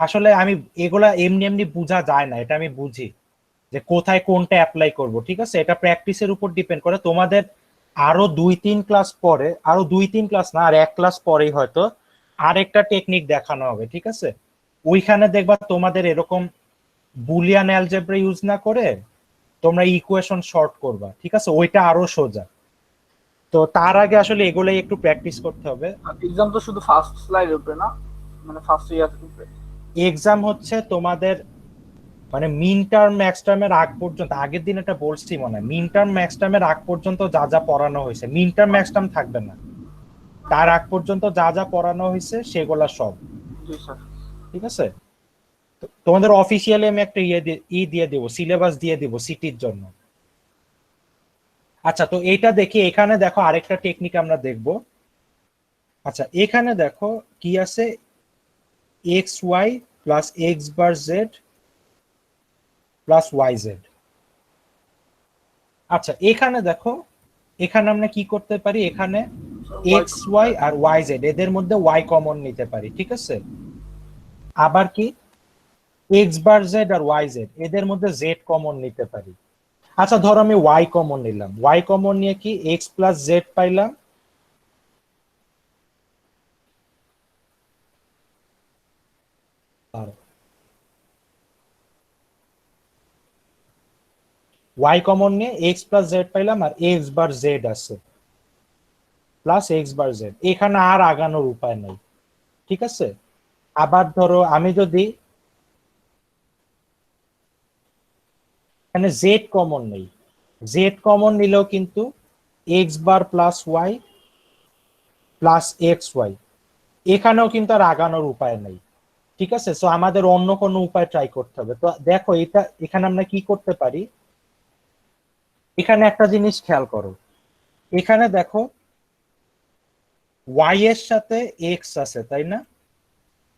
আসলে আমি এগুলা এমনি এমনি বোঝা যায় না, এটা আমি বুঝি যে কোথায় কোনটা অ্যাপ্লাই করব। ঠিক আছে, এটা প্র্যাকটিসের উপর ডিপেন্ড করে। তোমাদের আরো 2-3 ক্লাস পরে, আরো 2-3 ক্লাস না, আর 1 ক্লাস পরেই হয়তো আরেকটা টেকনিক দেখানো হবে। ঠিক আছে, ওইখানে দেখবা তোমাদের এরকম বুলিয়ান অ্যালজেব্রা ইউজ না করে তোমরা ইকুয়েশন শর্ট করবা। ঠিক আছে, ওইটা আরো সোজা। তো তার আগে আসলে এগুলাই একটু প্র্যাকটিস করতে হবে। এক্সাম তো শুধু ফার্স্ট স্লাইডের উপরে না, মানে ফার্স্ট ইয়ার উপরে। এক্সাম হচ্ছে তোমাদের মানে মিন টার্ম ম্যাক্স টার্মের আগ পর্যন্ত, আগের দিন এটা বলছি মনে হয়, মিন টার্ম ম্যাক্স টার্মের আগ পর্যন্ত যা যা পড়ানো হয়েছে, মিন টার্ম ম্যাক্স টার্ম থাকবে না, তার আগ পর্যন্ত যা যা পড়ানো হয়েছে সেগুলা সব। জি স্যার। ঠিক আছে, তোমাদের অফিসিয়ালি আমি একটা দিয়ে দেবো, সিলেবাস দিয়ে দেবো সিটির জন্য। আচ্ছা, তো এইটা দেখি, এখানে দেখো আরেকটা টেকনিক আমরা দেখব। আচ্ছা, এখানে দেখো কি আছে, x Y plus x bar z plus Y Z. আচ্ছা, এখানে দেখো, এখানে আমরা কি করতে পারি, এখানে এক্স ওয়াই আর ওয়াই জেড এদের মধ্যে ওয়াই কমন নিতে পারি। ঠিক আছে, আবার কি এক্স বার জেড আর ওয়াই জেড এদের মধ্যে জেড কমন নিতে পারি। আচ্ছা, ধরো আমি ওয়াই কমন নিলাম, ওয়াই কমন নিয়ে কি এক্স প্লাস জেড পাইলাম, ওয়াই কমন নিয়ে এক্স প্লাস জেড পাইলাম, আর এক্স বার জেড আছে প্লাস এক্স বার জেড, এখানে আর আগানোর উপায় নাই। ঠিক আছে, আবার ধরো আমি যদি এখানে জেড কমন নেই, জেড কমন নিলেও কিন্তু X bar plus Y plus x Y, এখানেও কিন্তু আর আগানোর উপায় নেই। ঠিক আছে, সো আমাদের অন্য কোনো উপায় ট্রাই করতে হবে। তো দেখো, এটা এখানে আমরা কি করতে পারি, এখানে একটা জিনিস খেয়াল করো, এখানে দেখো ওয়াই এর সাথে এক্স আছে তাই না,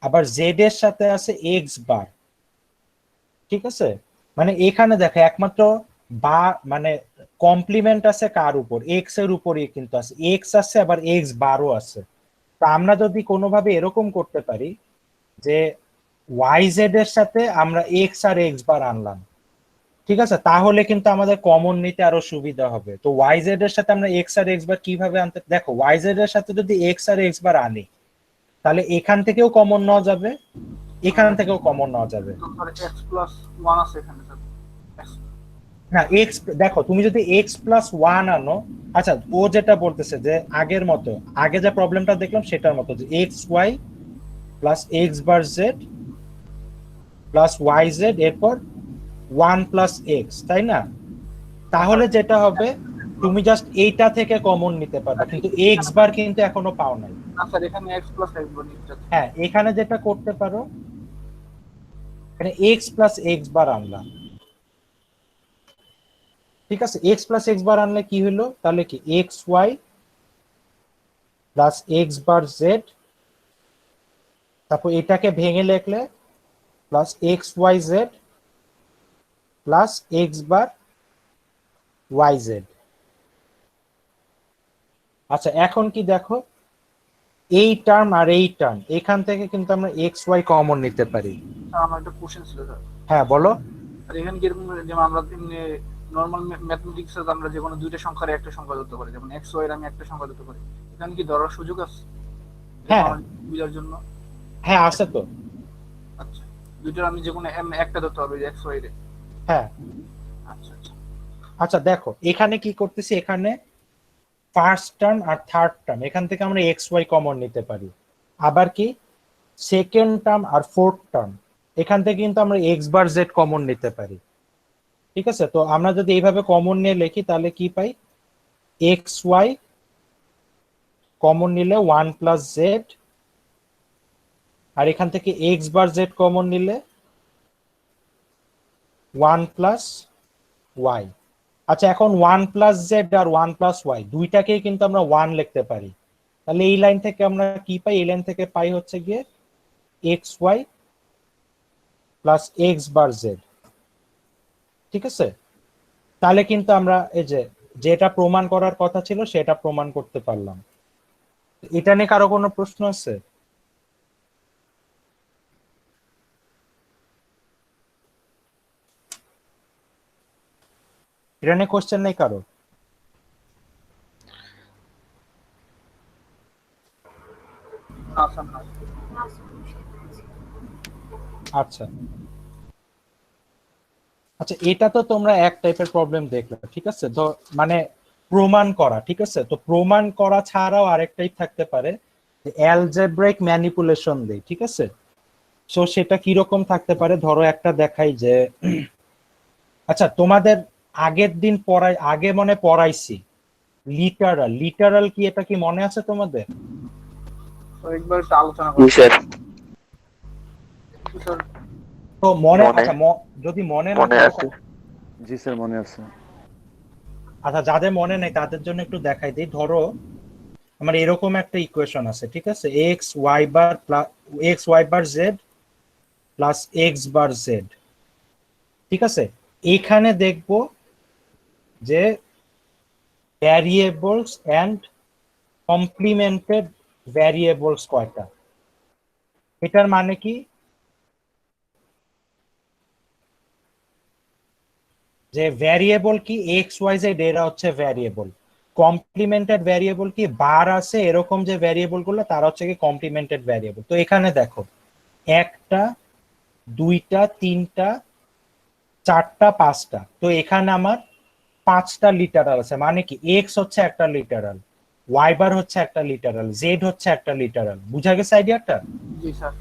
আবার জেড এর সাথে আছে এক্স বার। ঠিক আছে, মানে এখানে দেখো একমাত্র বা মানে কমপ্লিমেন্ট আছে কার উপর, এক্স এর উপরই কিন্তু আছে, এক্স আছে আবার এক্স বারও আছে। তা আমরা যদি কোনোভাবে এরকম করতে পারি যে ওয়াই জেড এর সাথে আমরা এক্স আর এক্স বার আনলাম, ঠিক আছে, তাহলে কিন্তু আমাদের কমন নিতে আরো সুবিধা হবে। তো ওয়াই জেড এর সাথে আমরা এক্স আর এক্স বার কিভাবে আনতে, দেখো ওয়াই জেড এর সাথে যদি এক্স আর এক্স বার আনি তাহলে এখান থেকেও কমন নেওয়া যাবে, এখান থেকেও কমন নেওয়া যাবে। তো স্যার এক্স প্লাস ওয়ান আছে এখানে স্যার। না এক্স, দেখো তুমি যদি এক্স প্লাস ওয়ান আনো, আচ্ছা ও যেটা বলতেছে যে আগের মতো, আগে যে প্রবলেমটা দেখলাম সেটার মতো, যে x Y plus x bar z plus Y Z এরপর ওয়ান প্লাস এক্স, তাই না? তাহলে যেটা হবে তুমি জাস্ট এইটা থেকে কমন নিতে পারবে, কিন্তু এক্স বার কিন্তু এখনো পাও নাই। না স্যার এখানে এক্স প্লাস এক্স বার নিতে চাচ্ছি। হ্যাঁ, এখানে যেটা করতে পারো, এখানে এক্স প্লাস এক্স বার আনলাম, ঠিক আছে? এক্স প্লাস এক্স বার আনলে কি হলো, তাহলে কি X Y plus x bar Z, তারপর এটাকে ভেঙে লিখলে plus x Y Z plus x bar Y Z. আচ্ছা এখন কি দেখো, এই টার্ম আর এই টার্ম এখান থেকে কিন্তু আমরা এক্স ওয়াই কমন নিতে পারি। স্যার আমার একটা কোশ্চেন ছিল স্যার। হ্যাঁ বলো। আর এখানে কি এরকম, যেমন আমরা নর্মাল ম্যাথমেটিক্সে আমরা যে কোনো দুইটা সংখ্যার একটা সংখ্যা ধরতে পারি, যেমন এক্স ওয়াই এর আমি একটা সংখ্যা ধরতে পারি, এখানে কি ধরার সুযোগ আছে? হ্যাঁ। বুঝার জন্য। হ্যাঁ আছে তো। আচ্ছা, দুইটার আমি যে কোনো একটা ধরতে হবে, যে এক্স ওয়াই এর। হ্যাঁ। আচ্ছা আচ্ছা। আচ্ছা দেখো এখানে কি করতেছি, এখানে ফার্স্ট টার্ম আর থার্ড টার্ম এখান থেকে আমরা এক্স ওয়াই কমন নিতে পারি, আবার কি সেকেন্ড টার্ম আর ফোর্থ টার্ম এখান থেকে কিন্তু আমরা এক্স বার জেড কমন নিতে পারি, ঠিক আছে? তো আমরা যদি এইভাবে কমন নিয়ে লিখি তাহলে কি পাই, এক্স ওয়াই কমন নিলে ওয়ান প্লাস জেড, আর এখান থেকে এক্স বার জেড কমন নিলে ওয়ান প্লাস ওয়াই। আচ্ছা এখন ওয়ান প্লাস জেড আর ওয়ান প্লাস ওয়াই দুইটাকেই কিন্তু আমরা ওয়ান লিখতে পারি, তাহলে এই লাইন থেকে আমরা কি পাই, এই লাইন থেকে পাই হচ্ছে গিয়ে x Y plus x bar Z, ঠিক আছে? তাহলে কিন্তু আমরা এই যে যেটা প্রমাণ করার কথা ছিল সেটা প্রমাণ করতে পারলাম। এটা নিয়ে কারো কোনো প্রশ্ন আছে? এটা নিয়ে কোশ্চেন নেই কারো? না স্যার না। আচ্ছা আচ্ছা, এটা তো তোমরা এক টাইপের প্রবলেম দেখলে, ঠিক আছে? তো মানে প্রমাণ করা, ঠিক আছে? তো প্রমাণ করা ছাড়াও আরেক টাইপ থাকতে পারে, অ্যালজেব্রাইক ম্যানিপুলেশন দেই, ঠিক আছে? সো সেটা কিরকম থাকতে পারে, ধরো একটা দেখাই যে আচ্ছা তোমাদের আগের দিন আগে মনে পড়াইছি লিটারাল, লিটারাল কি, এটা কি মনে আছে তোমাদের? তো একবার একটু আলোচনা জি করি স্যার। স্যার। তো মনে, মনে- আচ্ছা যদি মনে না মনে থাকে, আছে। জি স্যার মনে আছে। আচ্ছা যাদের মনে নেই তাদের জন্য একটু দেখাই দিই। ধরো আমার এরকম একটা ইকুয়েশন আছে, ঠিক আছে? X Y bar z plus x bar Z, ঠিক আছে? এখানে দেখব যে ভ্যারিয়েবলস এন্ড কমপ্লিমেন্টেড ভ্যারিয়েবলস কয়টা। এটার মানে কি, যে ভ্যারিয়েবল কি এক্স ওয়াই জেড এরা হচ্ছে ভ্যারিয়েবল, কমপ্লিমেন্টেড ভ্যারিয়েবল কি বার আছে এরকম যে ভ্যারিয়েবল গুলো তারা হচ্ছে কি কমপ্লিমেন্টেড ভ্যারিয়েবল। তো এখানে দেখো একটা, দুইটা, তিনটা, চারটা, পাঁচটা, তো এখানে আমার পাঁচটা লিটারাল আছে, মানে কি এক্স হচ্ছে একটা লিটারাল, ওয়াই বার হচ্ছে একটা লিটারাল, জেড হচ্ছে একটা লিটারাল। বুঝা গেছে আইডিয়াটা? জি স্যার।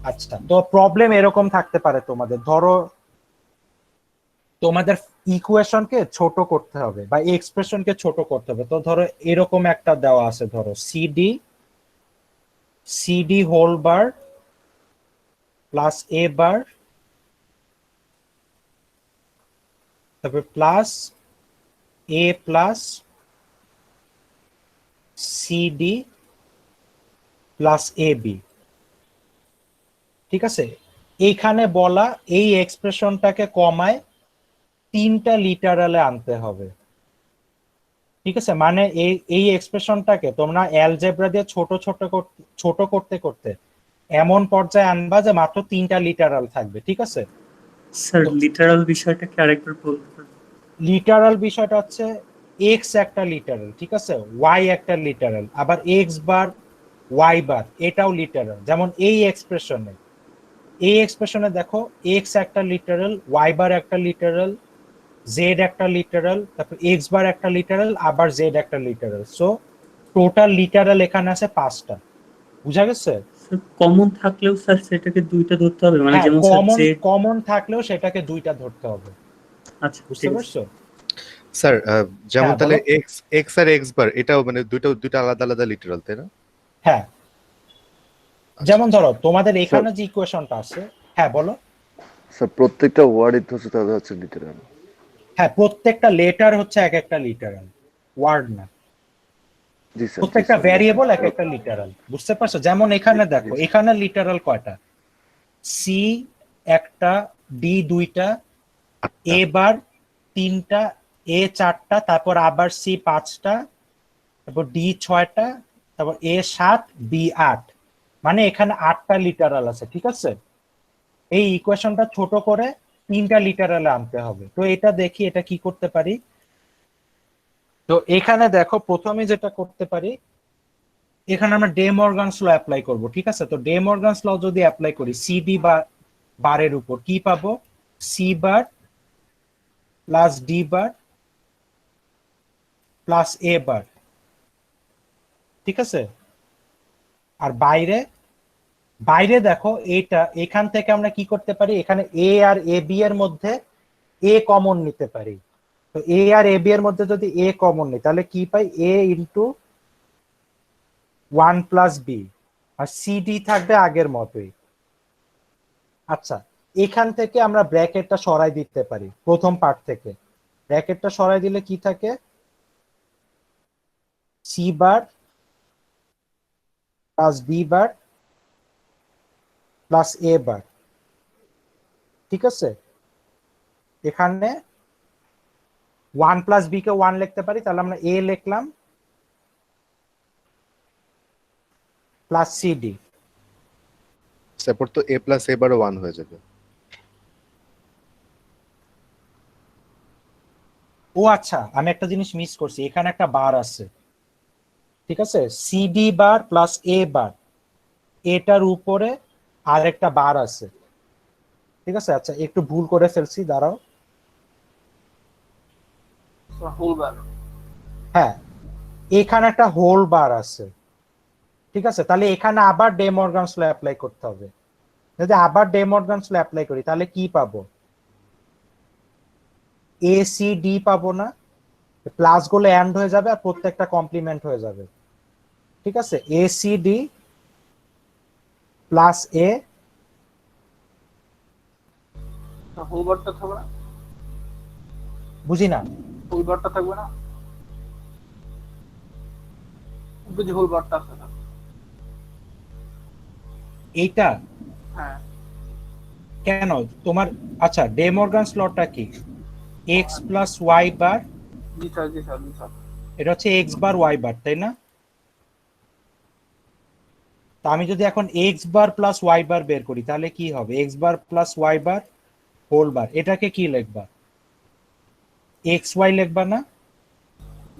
আচ্ছা, তো প্রবলেম এরকম থাকতে পারে তোমাদের, ধরো তোমাদের ইকুয়েশনকে ছোট করতে হবে বা এক্সপ্রেশনকে ছোট করতে হবে। তো ধরো এরকম একটা দেওয়া আছে, ধরো CD whole bar plus A বার তারপর plus A plus CD plus A B, ঠিক আছে? এইখানে বলা এই এক্সপ্রেশনটাকে কমায় তিনটা লিটারালে আনতে হবে, ঠিক আছে? মানে এই এক্সপ্রেশনটাকে তোমরা অ্যালজেব্রা দিয়ে ছোট করতে করতে এমন পর্যায়ে আনবা যে মাত্র তিনটা লিটারাল থাকবে, ঠিক আছে? স্যার লিটারাল বিষয়টা কি আরেকবার বলবেন? লিটারাল বিষয়টা হচ্ছে এক্স একটা লিটারাল, ঠিক আছে? ওয়াই একটা লিটারাল, আবার এক্স বার ওয়াই বার এটাও লিটারাল। যেমন এই এক্সপ্রেশনে এই এক্সপ্রেশনে দেখো এক্স একটা লিটারাল, ওয়াই বার একটা লিটারাল, জেড একটা লিটারাল, তারপর এক্স বার একটা লিটারাল, আবার জেড একটা লিটারাল। সো টোটাল লিটারাল এখানে আছে 5টা। বুঝা গেছে? কমন থাকলেও স্যার সেটাকে দুইটা ধরতে হবে, মানে হ্যাঁ, যেমন স্যার কমন জেড। কমন থাকলেও সেটাকে দুইটা ধরতে হবে। আচ্ছা বুঝতে ঠিক আছে। পারছো? স্যার যেমন হ্যাঁ, তাহলে বলো। এক্স এক্স আর এক্স বার এটাও মানে দুইটা আলাদা আলাদা লিটারাল, তাই না? হ্যাঁ, আচ্ছা। যেমন ধরো তোমাদের স্যার এখানে যে ইকুয়েশনটা আছে, হ্যাঁ বলো। স্যার প্রত্যেকটা ওয়ার্ডই তো হচ্ছে তাহলে হচ্ছে লিটারাল। হ্যাঁ, প্রত্যেকটা লেটার হচ্ছে এক একটা লিটারাল, ওয়ার্ড না। জি স্যার, জি প্রত্যেকটা স্যার। ভ্যারিয়েবল এক একটা লিটারাল। বুঝতে পারছো? যেমন এখানে দেখো, এখানে লিটারাল কয়টা? সি একটা, ডি দুইটা, এ বার তিনটা, এ চারটা, তারপর আবার সি পাঁচটা, তারপর ডি ছয়টা, তারপর এ সাত, বি আট। মানে এখানে 8টা লিটারাল আছে, ঠিক আছে? এই ইকুয়েশনটা ছোট করে 3টা লিটারালে আনতে হবে। তো এটা দেখি এটা কি করতে পারি। তো এখানে দেখো প্রথমে যেটা করতে পারি, এখানে আমরা ডে মর্গানস ল অ্যাপ্লাই করব, ঠিক আছে? তো ডে মর্গানস ল যদি অ্যাপ্লাই করি সিডি বা বারের উপর, কি পাবো? C bar plus D bar plus A bar, ঠিক আছে? আর বাইরে বাইরে দেখো এটা, এখান থেকে আমরা কি করতে পারি, এখানে এ আর এ বি এর মধ্যে এ কমন নিতে পারি। তো এ আর এ বি এর মধ্যে যদি এ কমন নিই তাহলে কি পাই? এ ইন্টু 1 প্লাস বি, আর সিডি থাকবে আগের মতোই। আচ্ছা, এখান থেকে আমরা ব্র্যাকেটটা সরাই দিতে পারি প্রথম পার্ট থেকে। ব্র্যাকেটটা সরাই দিলে কি থাকে? C bar plus B bar plus A bar, ঠিক আছে? এখানে 1 প্লাস বি কে 1 লিখতে পারি, তাহলে আমরা এ লিখলাম প্লাস সিডি। তারপর তো এ প্লাস এ বারও 1 হয়ে যাবে। ও আচ্ছা, আমি একটা জিনিস মিস করছি, এখানে একটা বার আছে, ঠিক আছে? সিডি বার প্লাস এ বার, এটার উপরে আর একটা বার আছে, ঠিক আছে? আচ্ছা, একটু ভুল করে ফেলছি, দাঁড়াও। Whole bar. হ্যাঁ, এখানে একটা হোল বার আছে, ঠিক আছে? তাহলে এখানে আবার ডে মর্গানস ল অ্যাপ্লাই করতে হবে। যদি আবার ডে মর্গানস ল অ্যাপ্লাই করি তাহলে কি পাবো? এ সি ডি পাবো না? প্লাস গুলো এন্ড হয়ে যাবে আর প্রত্যেকটা কমপ্লিমেন্ট হয়ে যাবে, ঠিক আছে? A C D plus A, whole বারটা থাকবে না? বুঝি না। হোল বারটা থাকবে না? বুঝি হোল বারটা আছে না? এইটা হ্যাঁ। কেন তোমার? আচ্ছা, ডে মর্গানস লটা কি? এক্স প্লাস ওয়াই বার, জি স্যার, জি স্যার, জি স্যার। এটা হচ্ছে এক্স বার ওয়াই বার, তাই না? তা আমি যদি এখন X bar plus Y bar বের করি তাহলে কি হবে? X bar plus Y bar whole bar, এটাকে কি লিখবা? এক্স ওয়াই লিখবা না?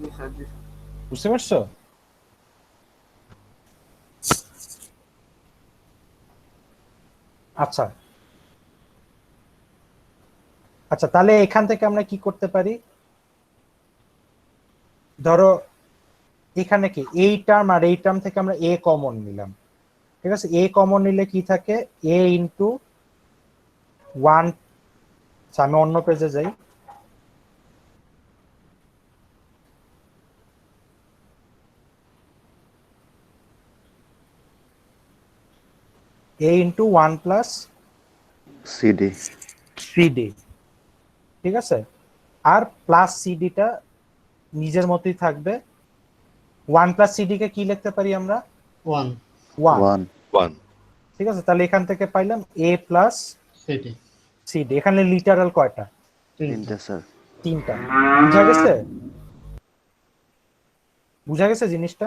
জি স্যার, জি স্যার। বুঝতে পারছো? আচ্ছা আচ্ছা, তাহলে এখান থেকে আমরা কি করতে পারি? ধরো এখানে কি এই টার্ম আর এই টার্ম থেকে আমরা এ কমন নিলাম, ঠিক আছে? এ কমন নিলে কি থাকে? এ ইন্টু 1, আমি অন্য পেজে যাই। এ ইন্টু 1 প্লাস সিডি। সিডি, ঠিক আছে? আর প্লাস সিডিটা নিজের মতোই থাকবে। 1 প্লাস সিডি কে কি লিখতে পারি আমরা? 1 1, 1। ঠিক আছে? তাহলে এখান থেকে পাইলাম এ প্লাস সিডি সিডি। এখানে লিটারাল কয়টা? 3টা স্যার। 3টা। বুঝা গেছে? বুঝা গেছে জিনিসটা?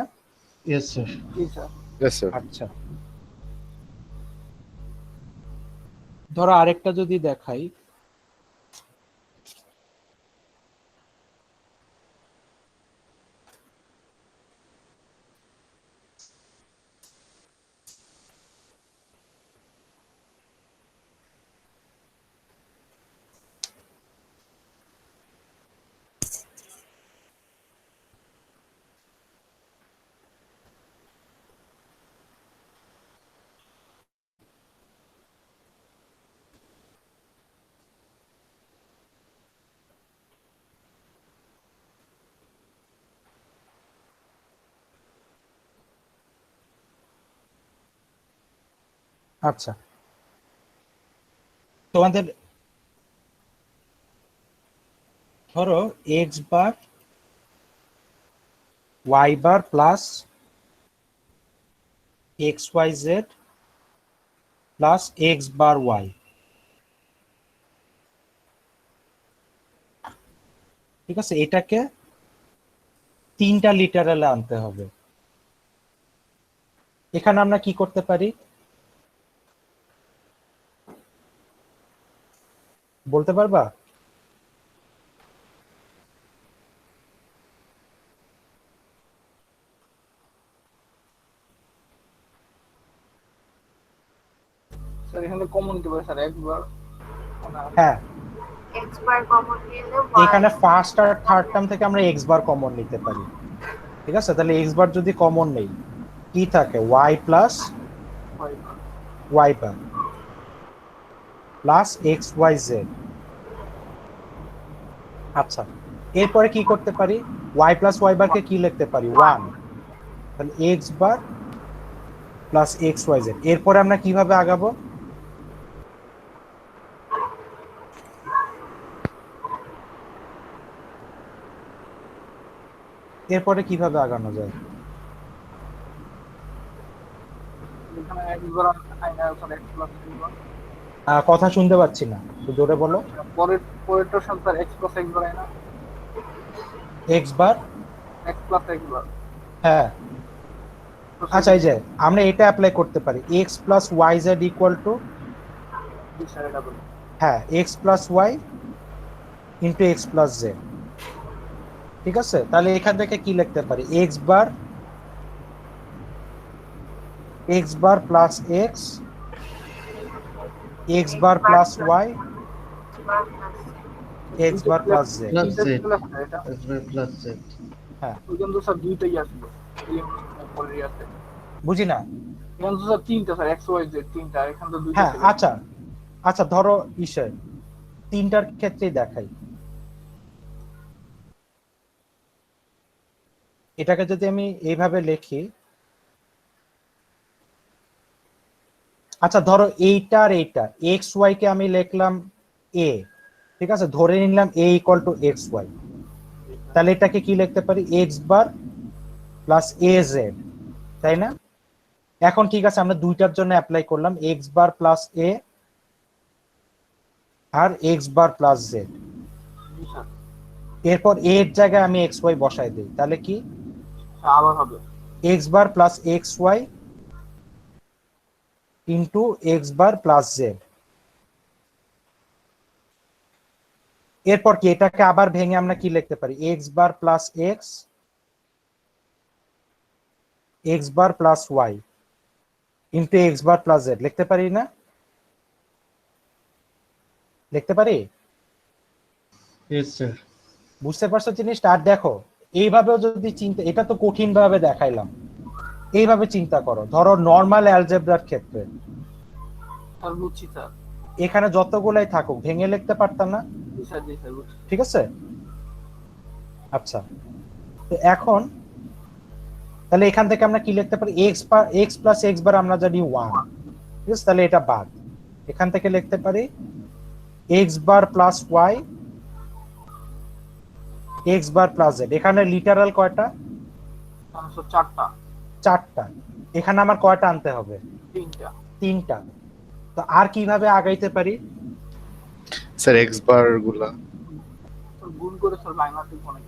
Yes sir. জি স্যার। Yes sir. আচ্ছা, ধরো আরেকটা যদি দেখাই, আচ্ছা, তোমাদের ধরো X bar Y bar plus x Y Z plus x bar Y, ঠিক আছে, এটাকে 3টা লিটারালে আনতে হবে। এখানে আমরা কি করতে পারি বলতে পারবা? স্যার এখানে কমন কি পারে স্যার একবার হ্যাঁ, x বার কমন নিলে এখানে ফার্স্ট আর থার্ড টার্ম থেকে আমরা এক্স বার কমন নিতে পারি, ঠিক আছে। তাহলে এক্স বার যদি কমন নেই কি থাকে, Y plus Y bar plus x Y Z. আচ্ছা, এরপরে কি করতে পারি, ওয়াই প্লাস ওয়াই বারকে কি লিখতে পারি, 1, তাহলে x bar plus x Y Z. এরপরে আমরা কিভাবে আগাবো, এরপরে কিভাবে আগানো যায়? এখানে একবার আইনা স্যার x প্লাস কথা শুনতে পাচ্ছি না, একটু জোরে বলো। পরেরটা sir x plus x bar আইনা X bar x plus x bar. হ্যাঁ, আচ্ছা, এই যে আমরা এটা অ্যাপ্লাই করতে পারি, x plus Y Z equal to, হ্যাঁ, X plus Y into x plus Z, ঠিক আছে। তাহলে এখান থেকে কি লিখতে পারি, X bar plus x bar plus Y, X bar plus Z. Plus Z, X bar plus Z. হ্যাঁ, ওইখানে তো স্যার দুইটাই আসবে পরেরই আছে। বুঝি না। এখানে তো স্যার তিনটা স্যার x y z তিনটা, এখানে তো দুইটা। হ্যাঁ, আচ্ছা আচ্ছা, ধরো ইসের 3টার ক্ষেত্রেই দেখাই। এটাকে যদি আমি এইভাবে লিখি, আচ্ছা ধরো এইটা আর এইটা, এক্স ওয়াই কে আমি লিখলাম এ, ঠিক আছে, ধরে নিলাম এ ইকুয়াল টু এক্স ওয়াই। তাহলে এটাকে কি লিখতে পারি, X bar plus A Z, তাই না? এখন ঠিক আছে, আমরা দুইটার জন্য অ্যাপ্লাই করলাম, এক্স বার প্লাস এ আর এক্স বার প্লাস জেড। এরপর এর জায়গায় আমি এক্স ওয়াই বসাই দিই, তাহলে কি আবার হবে X bar plus x Y into X bar plus Z. এরপর কি এটাকে আবার ভেঙে আমরা কি লিখতে পারি, X bar plus x bar plus Y into X bar plus Z লিখতে পারি না? লিখতে পারি? Yes sir. বুঝতে পারছো জিনিসটা? আর দেখো এইভাবেও যদি চিন্তা, এটা তো কঠিন ভাবে দেখাইলাম, এইভাবে চিন্তা করো, ধরো নর্মাল অ্যালজেব্রার ক্ষেত্রে স্যার বুঝছি স্যার। এখানে যতগুলাই থাকুক ভেঙে লিখতে পারতাম না, জি স্যার বুঝছি। ঠিক আছে। আচ্ছা, তো এখন তাহলে এখান থেকে আমরা কি লিখতে পারি, এক্স প্লাস এক্স বার আমরা জানি 1, ঠিক আছে, তাহলে এটা বাদ। এখান থেকে লিখতে পারি X bar plus Y X bar plus Z. এখানে লিটারাল কয়টা, চারটা। এখানে আমার কয়টা আনতে হবে, তিনটা। তো আর কিভাবে আগাইতে পারি, স্যার এক্স বার গুলা গুণ করে স্যার মাইনাস কোনে।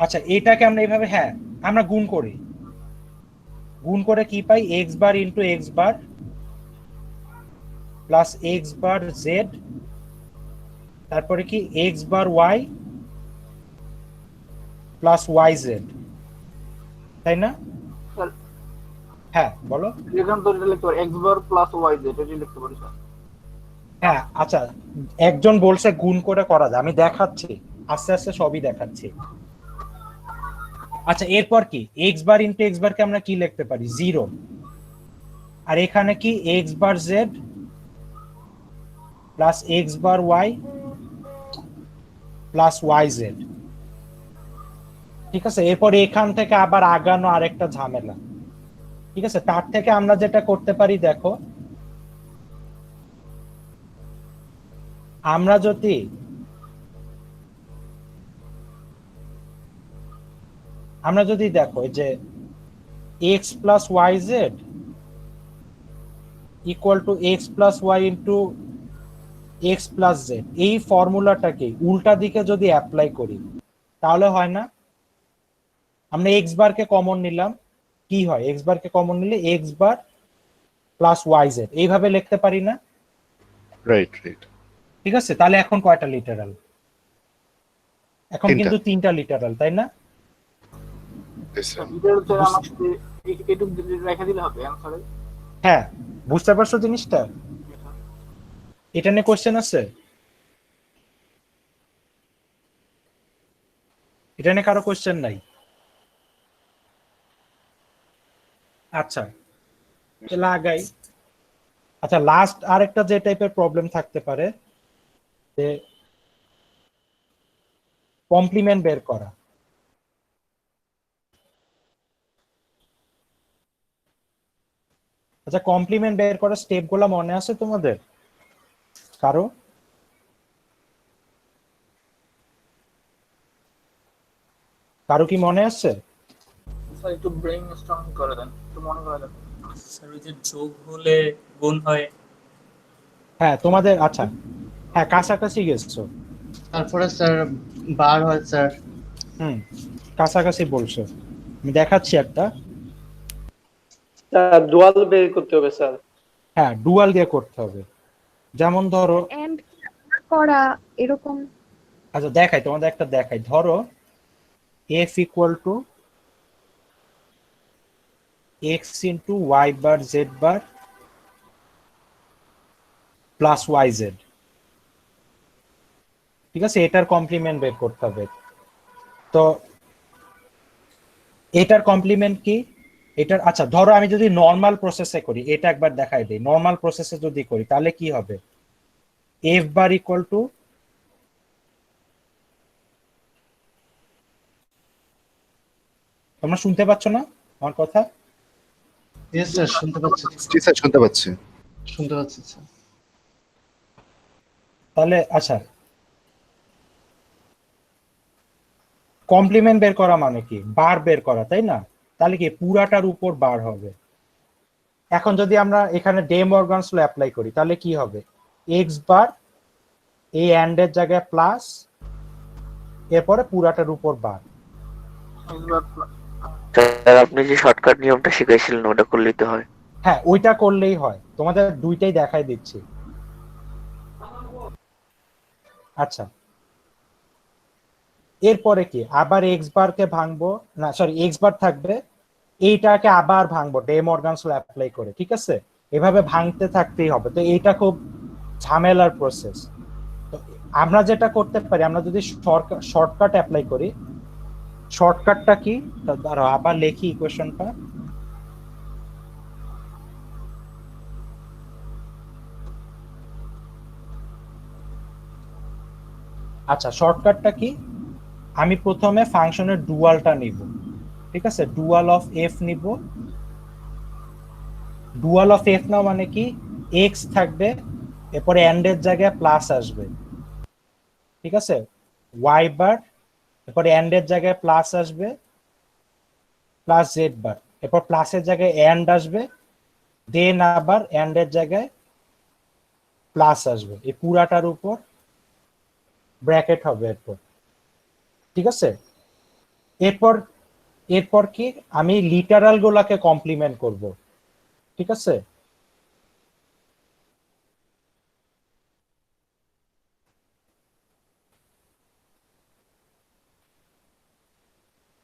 আচ্ছা, এটাকে আমরা এইভাবে, হ্যাঁ আমরা গুণ করি, গুণ করে কি পাই, x bar into X bar plus x bar Z, তারপরে কি x bar Y plus Y Z, তাই না? হ্যাঁ বলো। এখানে তো এটা লিখতে পারি x বার প্লাস y z, এটা লিখতে পারি স্যার। হ্যাঁ, আচ্ছা, একজন বলছে গুণ করে করা যায়, আমি দেখাচ্ছি, আস্তে আস্তে সবই দেখাচ্ছি। আচ্ছা, এরপর কি এক্স বার ইন্টু এক্স বার কে আমরা কি লিখতে পারি, 0, আর এখানে কি x bar z plus x bar Y plus Y z, ঠিক আছে। এরপর এখান থেকে আবার আগানো আরেকটা ঝামেলা, ঠিক আছে। তার থেকে আমরা যেটা করতে পারি, দেখো আমরা যদি দেখো যে x plus Y Z equal to x plus Y into x plus z, এই ফর্মুলাটাকে উল্টা দিকে যদি অ্যাপ্লাই করি তাহলে হয় না? আমরা এক্স বারকে কমন নিলাম, কি হয়? এক্স বারকে কমন নিলে x bar plus Y Z এইভাবে লিখতে পারি না? রাইট। ঠিক আছে, তাহলে এখন কয়টা লিটারাল? এখন 3টা। কিন্তু 3টা লিটারাল, তাই না? Yes, sir. এটার হচ্ছে আমাকে এটুকু রেখে দিলে হবে অ্যানসারে। হ্যাঁ, বুঝতে পারছো জিনিসটা? এটা নিয়ে কোশ্চেন আছে? এটা নিয়ে কারো কোশ্চেন নাই? আচ্ছা, লাগাই। আচ্ছা, লাস্ট আরেকটা যে টাইপের প্রবলেম থাকতে পারে যে কমপ্লিমেন্ট বের করা। আচ্ছা, কমপ্লিমেন্ট বের করার স্টেপগুলো মনে আছে তোমাদের কারো? কারো কি মনে আছে? স্যার একটু ব্রেইন স্টর্ম করে দেন, একটু মনে করে দেন। স্যার ওই যে যোগ হলে গুণ হয়। হ্যাঁ তোমাদের, আচ্ছা হ্যাঁ কাছাকাছি গেছো। তারপরে স্যার বার হয় স্যার। কাছাকাছি বলছো। আমি দেখাচ্ছি একটা। ডুয়াল বের করতে হবে স্যার। হ্যাঁ, ডুয়াল দিয়ে করতে হবে। যেমন ধরো এন্ড করা এরকম। আচ্ছা দেখাই, তোমাদের একটা দেখাই। ধরো f equal to x into y bar z bar plus Y z. ঠিক আছে, এটার কমপ্লিমেন্ট বের করতে হবে। তো এটার কমপ্লিমেন্ট কি? এটার, আচ্ছা ধরো আমি যদি নর্মাল প্রসেসে করি, এটা একবার দেখাই দিই। নর্মাল প্রসেসে যদি করি তাহলে কি হবে? f বার ইকুয়াল টু, তোমরা শুনতে পাচ্ছ না আমার কথা? ইয়েস স্যার, শুনতে পাচ্ছি। জি স্যার, শুনতে পাচ্ছি। শুনতে পাচ্ছি স্যার। তাহলে আচ্ছা, কমপ্লিমেন্ট বের করা মানে কি? বার বের করা, তাই না? তাহলে কি পুরাটার উপর বার হবে। এখন যদি আমরা এখানে ডে মর্গানস ল অ্যাপ্লাই করি তাহলে কি হবে? এক্স বার এই অ্যান্ড এর জায়গায় প্লাস, এরপরে পুরাটার উপর বার। স্যার আপনি যে শর্টকাট নিয়মটা শিখাইছিলেন ওটা করলেই তো হয়। হ্যাঁ, ওইটা করলেই হয়। তোমাদের দুইটাই দেখাই দিচ্ছি। আচ্ছা, এরপরে কি? আবার এক্স বারকে ভাঙবো, না সরি এক্স বার থাকবে, এইটাকে আবার ভাঙবো ডে মর্গানস ল অ্যাপ্লাই করে। ঠিক আছে, এভাবে ভাঙতে থাকতেই হবে। তো এইটা খুব ঝামেলার প্রসেস। তো আমরা যেটা করতে পারি, আমরা যদি শর্টকাট অ্যাপ্লাই করি, শর্টকাটটা কি? দাঁড়াও আবার লেখি ইকুয়েশনটা। আচ্ছা, শর্টকাটটা কি? আমি প্রথমে ফাংশনের ডুয়ালটা নিব। ঠিক আছে, ডুয়াল অফ এফ নিব। ডুয়াল অফ এফ নাও মানে কি? এক্স থাকবে, এরপরে এন্ড এর জায়গায় প্লাস আসবে। ঠিক আছে, ওয়াই বার, এরপরে এন্ড এর জায়গায় প্লাস আসবে, প্লাস জেড বার, এরপর প্লাসের জায়গায় এন্ড আসবে, দেন আবার এন্ড এর জায়গায় প্লাস আসবে। এই পুরাটার উপর ব্র্যাকেট হবে এরপর। ঠিক আছে, এরপর কি? আমি লিটারাল গুলাকে কমপ্লিমেন্ট করব। ঠিক আছে,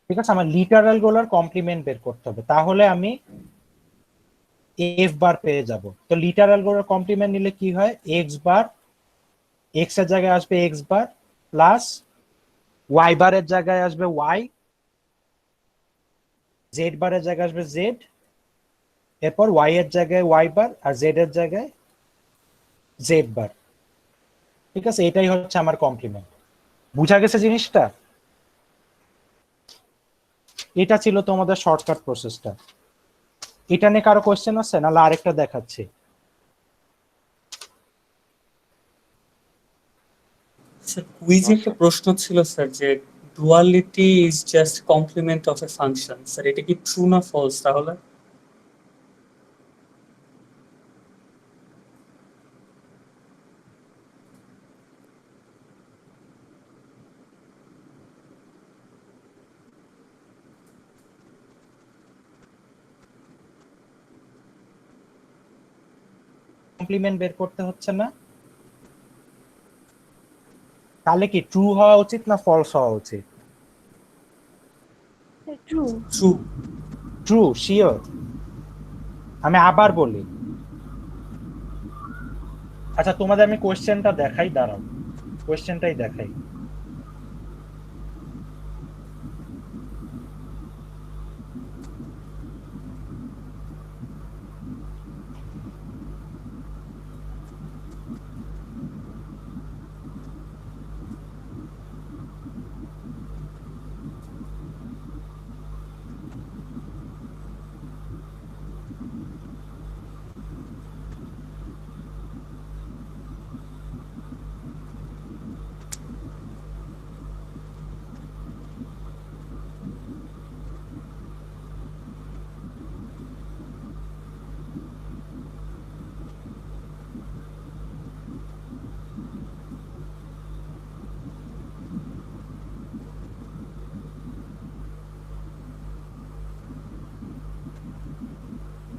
ঠিক আছে, আমার লিটারাল গুলার কমপ্লিমেন্ট বের করতে হবে, তাহলে আমি এফ বার পেয়ে যাব। তো লিটারাল গুলার কমপ্লিমেন্ট নিলে কি হয়? এক্স বার, এক্স এর জায়গায় আসবে এক্স বার প্লাস ওয়াই বারের জায়গায় আসবে ওয়াই, জেড বারের জায়গায় আসবে জেড, এরপর ওয়াই এর জায়গায় ওয়াই বার আর জেড এর জায়গায় জেড বার। ঠিক আছে, এটাই হচ্ছে আমার কমপ্লিমেন্ট। বুঝা গেছে জিনিসটা? এটা ছিল তোমাদের শর্টকাট প্রসেসটা। এটা নিয়ে কারো কোয়েশ্চেন আছে? নাহলে আরেকটা দেখাচ্ছি। আচ্ছা, কুইজে একটা প্রশ্ন ছিল স্যার যে duality is just complement of a function, sir এটা কি ট্রু না ফলস তাহলে? কমপ্লিমেন্ট বের করতে হচ্ছে না, তাহলে কি ট্রু হওয়া উচিত না ফলস হওয়া উচিত? ট্রু। ট্রু। True sure? আমি আবার বলি। আচ্ছা তোমাদের আমি কোশ্চেনটা দেখাই, দাঁড়াও কোশ্চেনটাই দেখাই।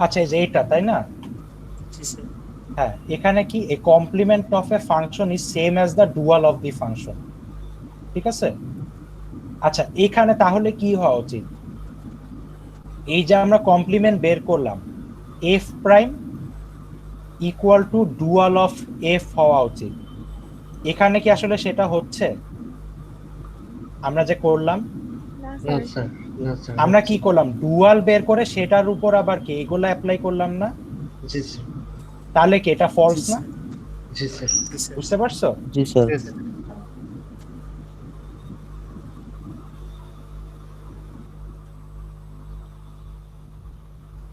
আচ্ছা এই যে এইটা, তাই না? জি স্যার। হ্যাঁ, এখানে কি a complement of a function is same as the dual of the function, ঠিক আছে? আচ্ছা এখানে তাহলে কি হওয়া উচিত? এই যে আমরা কমপ্লিমেন্ট বের করলাম, F prime equal two dual of F হওয়া উচিত। এখানে কি আসলে সেটা হচ্ছে আমরা যে করলাম? না না স্যার। স্যার, না স্যার। আমরা কি করলাম, ডুয়াল বের করে সেটার উপর আবার কি এগুলো অ্যাপ্লাই করলাম না? জি স্যার, তাহলে কি এটা ফলস না? জি স্যার। জি স্যার। বুঝতে পারছো? জি স্যার।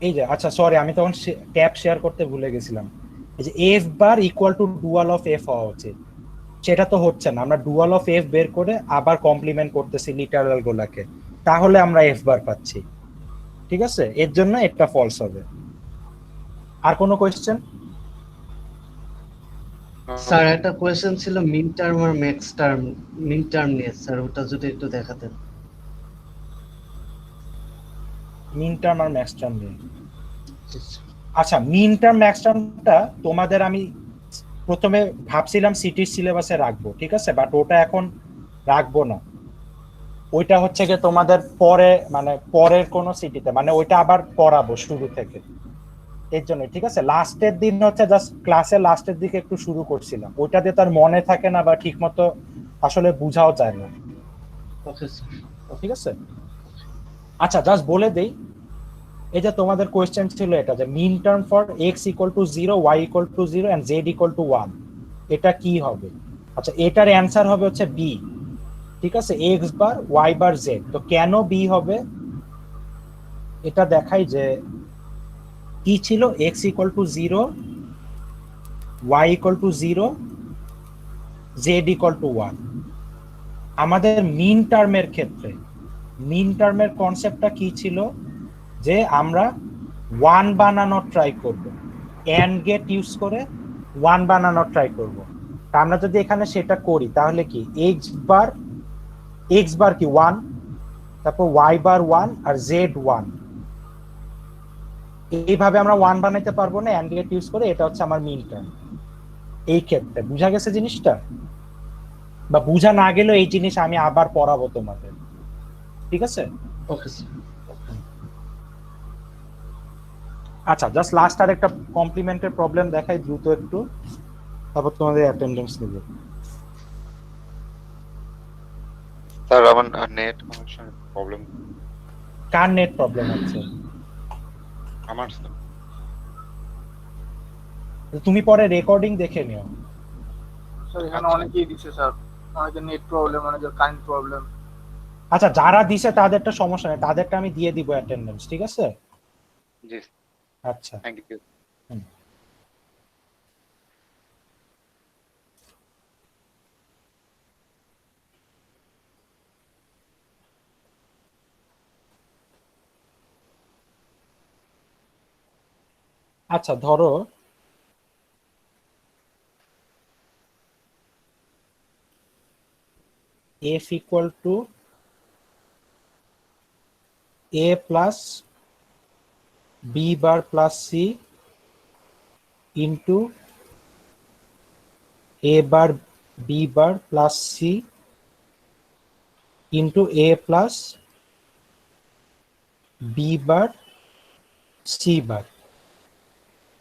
এই যে আচ্ছা সরি, আমি তখন ট্যাব শেয়ার করতে ভুলে গেছিলাম। এই যে F bar equal to dual of F হওয়া উচিত, সেটা তো হচ্ছে না। আমরা ডুয়াল অফ এফ বের করে আবার কমপ্লিমেন্ট করতেছি লিটারাল গুলাকে, তাহলে আমরা এফ বার পাচ্ছি, ঠিক আছে? এর জন্য একটা ফলস হবে। আর কোনো কোয়েশ্চেন? স্যার একটা কোয়েশ্চেন ছিল মিন টার্ম আর ম্যাক্স টার্ম, মিন টার্ম নিয়ে স্যার, ওটা যদি একটু দেখাতেন। মিন টার্ম আর ম্যাক্স টার্ম নিয়ে। জি স্যার। আচ্ছা মিন টার্ম ম্যাক্স টার্মটা তোমাদের আমি প্রথমে ভাবছিলাম সিটির সিলেবাসে রাখবো, ঠিক আছে, বাট ওটা এখন রাখবো না। ওইটা হচ্ছে যে তোমাদের পরে মানে পরের কোন সিটিতে, মানে ওইটা আবার পড়াবো শুরু থেকে, এর জন্য, ঠিক আছে? লাস্টের দিন হচ্ছে জাস্ট ক্লাসের লাস্টের দিকে একটু শুরু করছিলাম, ওইটা দিয়ে তার মনে থাকে না বা ঠিক মতো আসলে বুঝাও যায় না, ওকে স্যার। ঠিক আছে? আচ্ছা জাস্ট বলে দেই, এই যে তোমাদের কোয়েশ্চেন ছিল এটা যে min term for X equal to 0, Y equal to 0 and Z equal to 1, এটা কি হবে? আচ্ছা এটার অ্যানসার হবে হচ্ছে বি, ঠিক আছে? X bar Y bar z. তো কেন বি হবে এটা দেখাই, যে কি ছিল, x equal to 0, Y equal to 0, z equal to 1। আমাদের মিন টার্মের ক্ষেত্রে মিন টার্মের কনসেপ্টটা কি ছিল, যে আমরা 1 বানানোর ট্রাই করব, এন্ড গেট ইউজ করে 1 বানানোর ট্রাই করব। তা আমরা যদি এখানে সেটা করি তাহলে কি এক্স বার কি 1, তারপর ওয়াই বার 1 আর জেড 1, এইভাবে আমরা 1 বানাইতে পারবো না এন্ড গেট ইউজ করে। এটা হচ্ছে আমার মিন টার্ম। এই ক্ষেত্রে বুঝা গেছে জিনিসটা, বা বুঝা না গেলেও এই জিনিস আমি আবার পড়াবো তোমাদের, ঠিক আছে? Okay sir. আচ্ছা জাস্ট লাস্ট আর একটা কমপ্লিমেন্টের প্রবলেম দেখাই দ্রুত একটু, তারপর তোমাদের অ্যাটেন্ডেন্স নেব। স্যার আমার নেট কানেকশন প্রবলেম। কার নেট প্রবলেম হচ্ছে? আমার স্যার। তুমি পরে রেকর্ডিং দেখে নিও। স্যার এখানে অনেকেই দিচ্ছে স্যার, অনেকের নেট প্রবলেম, অনেকের কারেন্ট প্রবলেম। আচ্ছা যারা দিছে তাদেরটা সমস্যা নেই, তাদেরটা আমি দিয়ে দিব অ্যাটেন্ডেন্স, ঠিক আছে? জি আচ্ছা থ্যাংক ইউ। আচ্ছা ধরো f equal to a plus b bar plus c into a bar b bar plus c into a plus b bar c bar।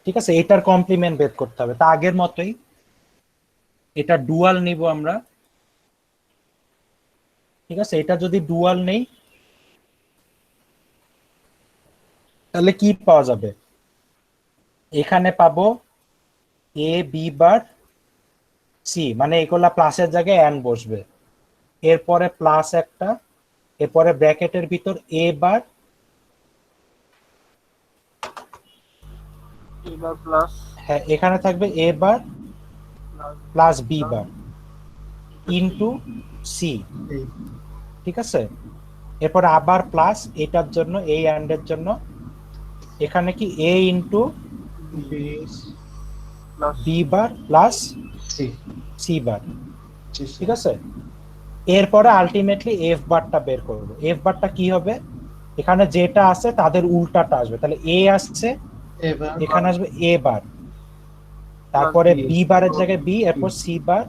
ঠিক আছে, এটার কমপ্লিমেন্ট বের করতে হবে। তা আগের মতোই এটা ডুয়াল নিব আমরা। ঠিক আছে, এটা যদি ডুয়াল নেই তাহলে কি পাওয়া যাবে? এখানে পাবো এ বি বার সি, মানে এগুলা প্লাসের জায়গায় এন বসবে, এরপরে প্লাস একটা, এরপরে ব্র্যাকেটের ভিতর এ বার এবার প্লাস হ্যাঁ এখানে থাকবে A bar plus B bar into C. ঠিক আছে, এরপরে আবার প্লাস এটার জন্য, এই অ্যান্ডের জন্য এখানে কি A into B bar plus C bar. ঠিক আছে, এরপরে আলটিমেটলি এফ বারটা বের করবো। এফ বারটা কি হবে? এখানে যেটা আছে তাদের উল্টাটা আসবে, তাহলে এ আসছে এখানে আসবে এ বার, তারপরে বি বারের জায়গায় বি, এরপর সি বার,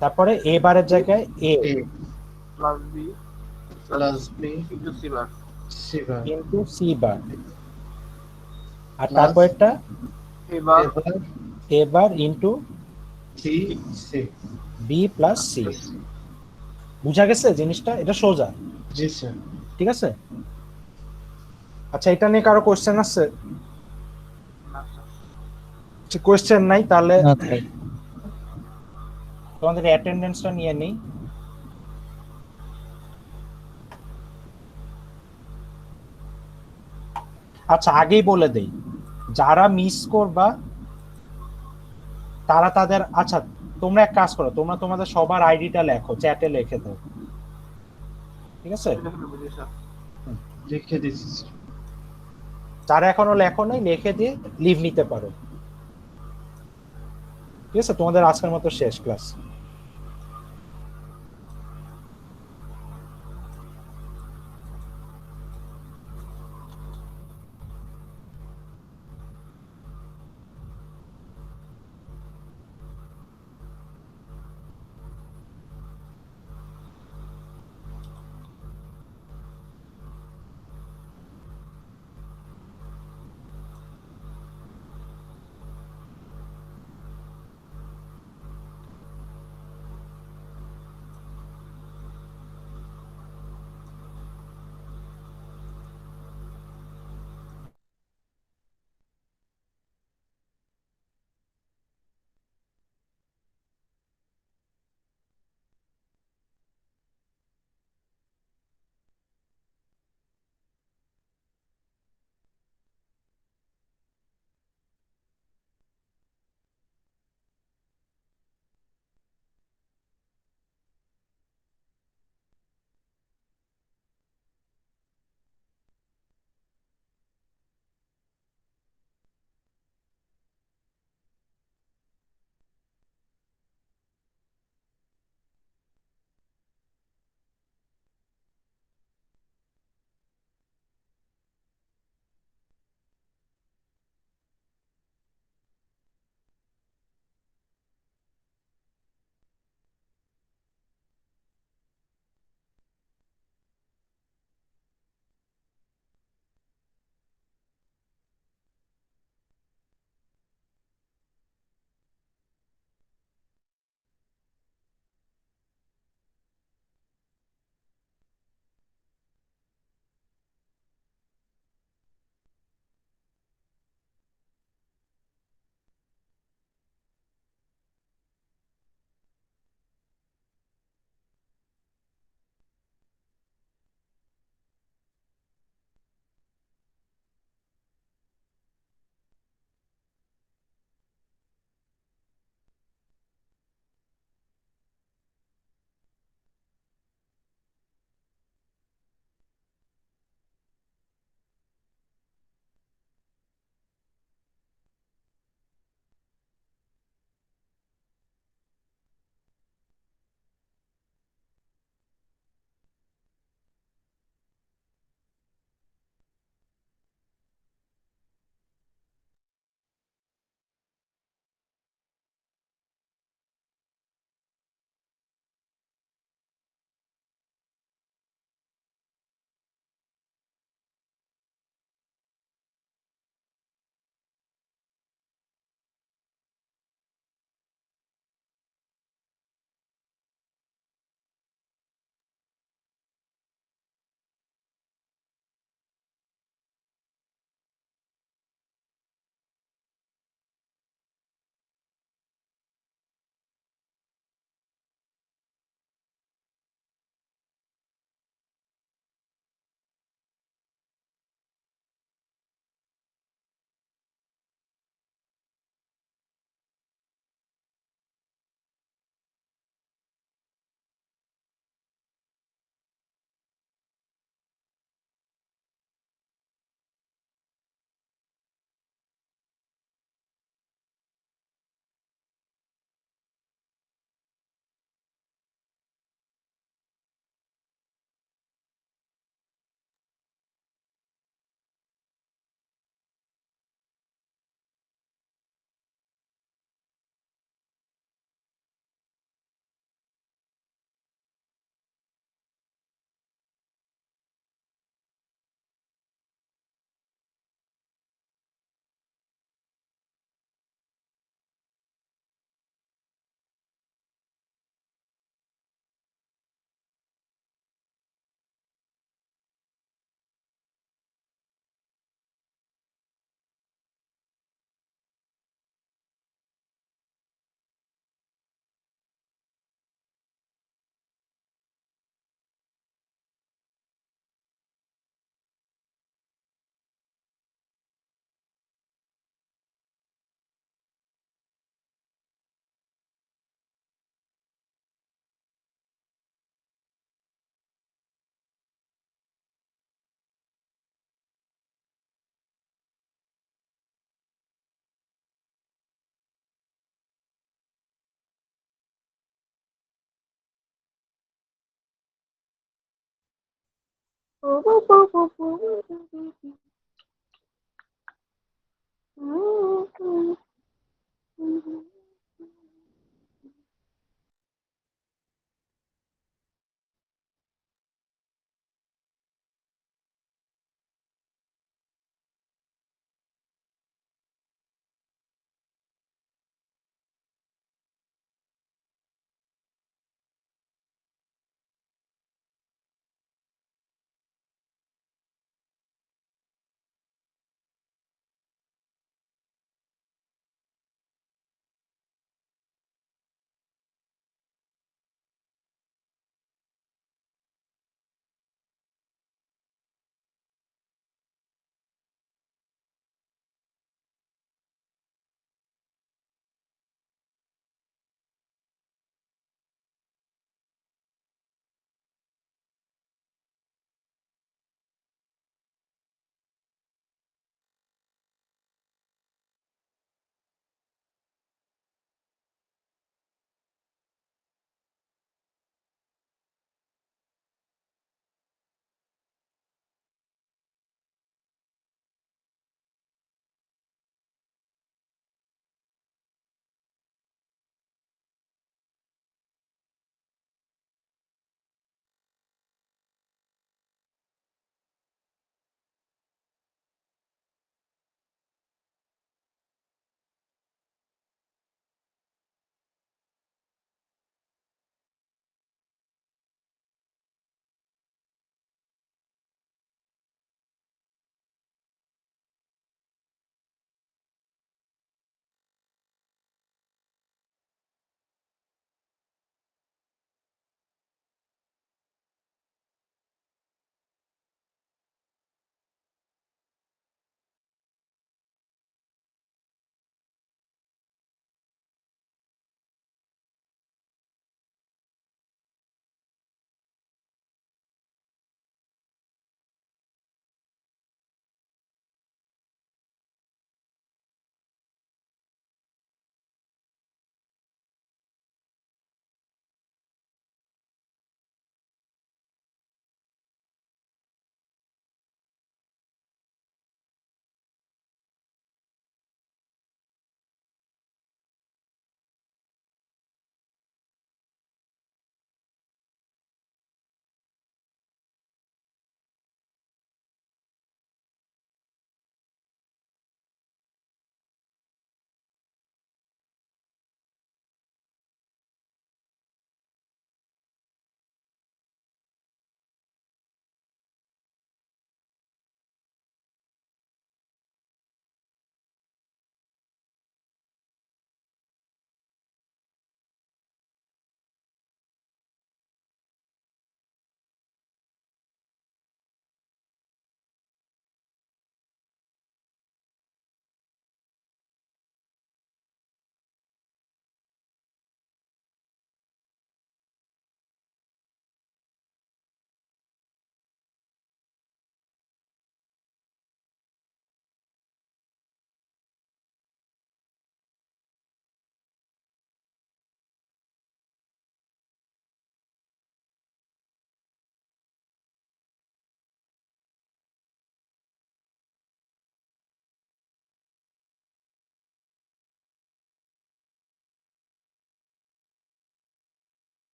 তারপরে এ বারের জায়গায় A plus B into C bar into C bar, আর তারপরটা এবার A bar into B plus C. বুঝা গেছে জিনিসটা? এটা সোজা। জি স্যার। ঠিক আছে, আচ্ছা এটা নিয়ে কারো কোশ্চেন আছে? কোশ্চেন নাই তাহলে তোমাদের অ্যাটেন্ডেন্সটা নিয়ে নেই। আচ্ছা আগেই বলে দেই, যারা মিস করবা তারা তাদের, আচ্ছা তোমরা এক কাজ করো, তোমরা তোমাদের সবার আইডিটা লেখো, চ্যাটে লিখে দাও। ঠিক আছে, লিখে দিচ্ছি স্যার। যারা এখনো লেখো নাই লিখে দিয়ে লিভ নিতে পারো। ঠিক আছে, তোমাদের আজকের মতো শেষ ক্লাস। Mm-hmm.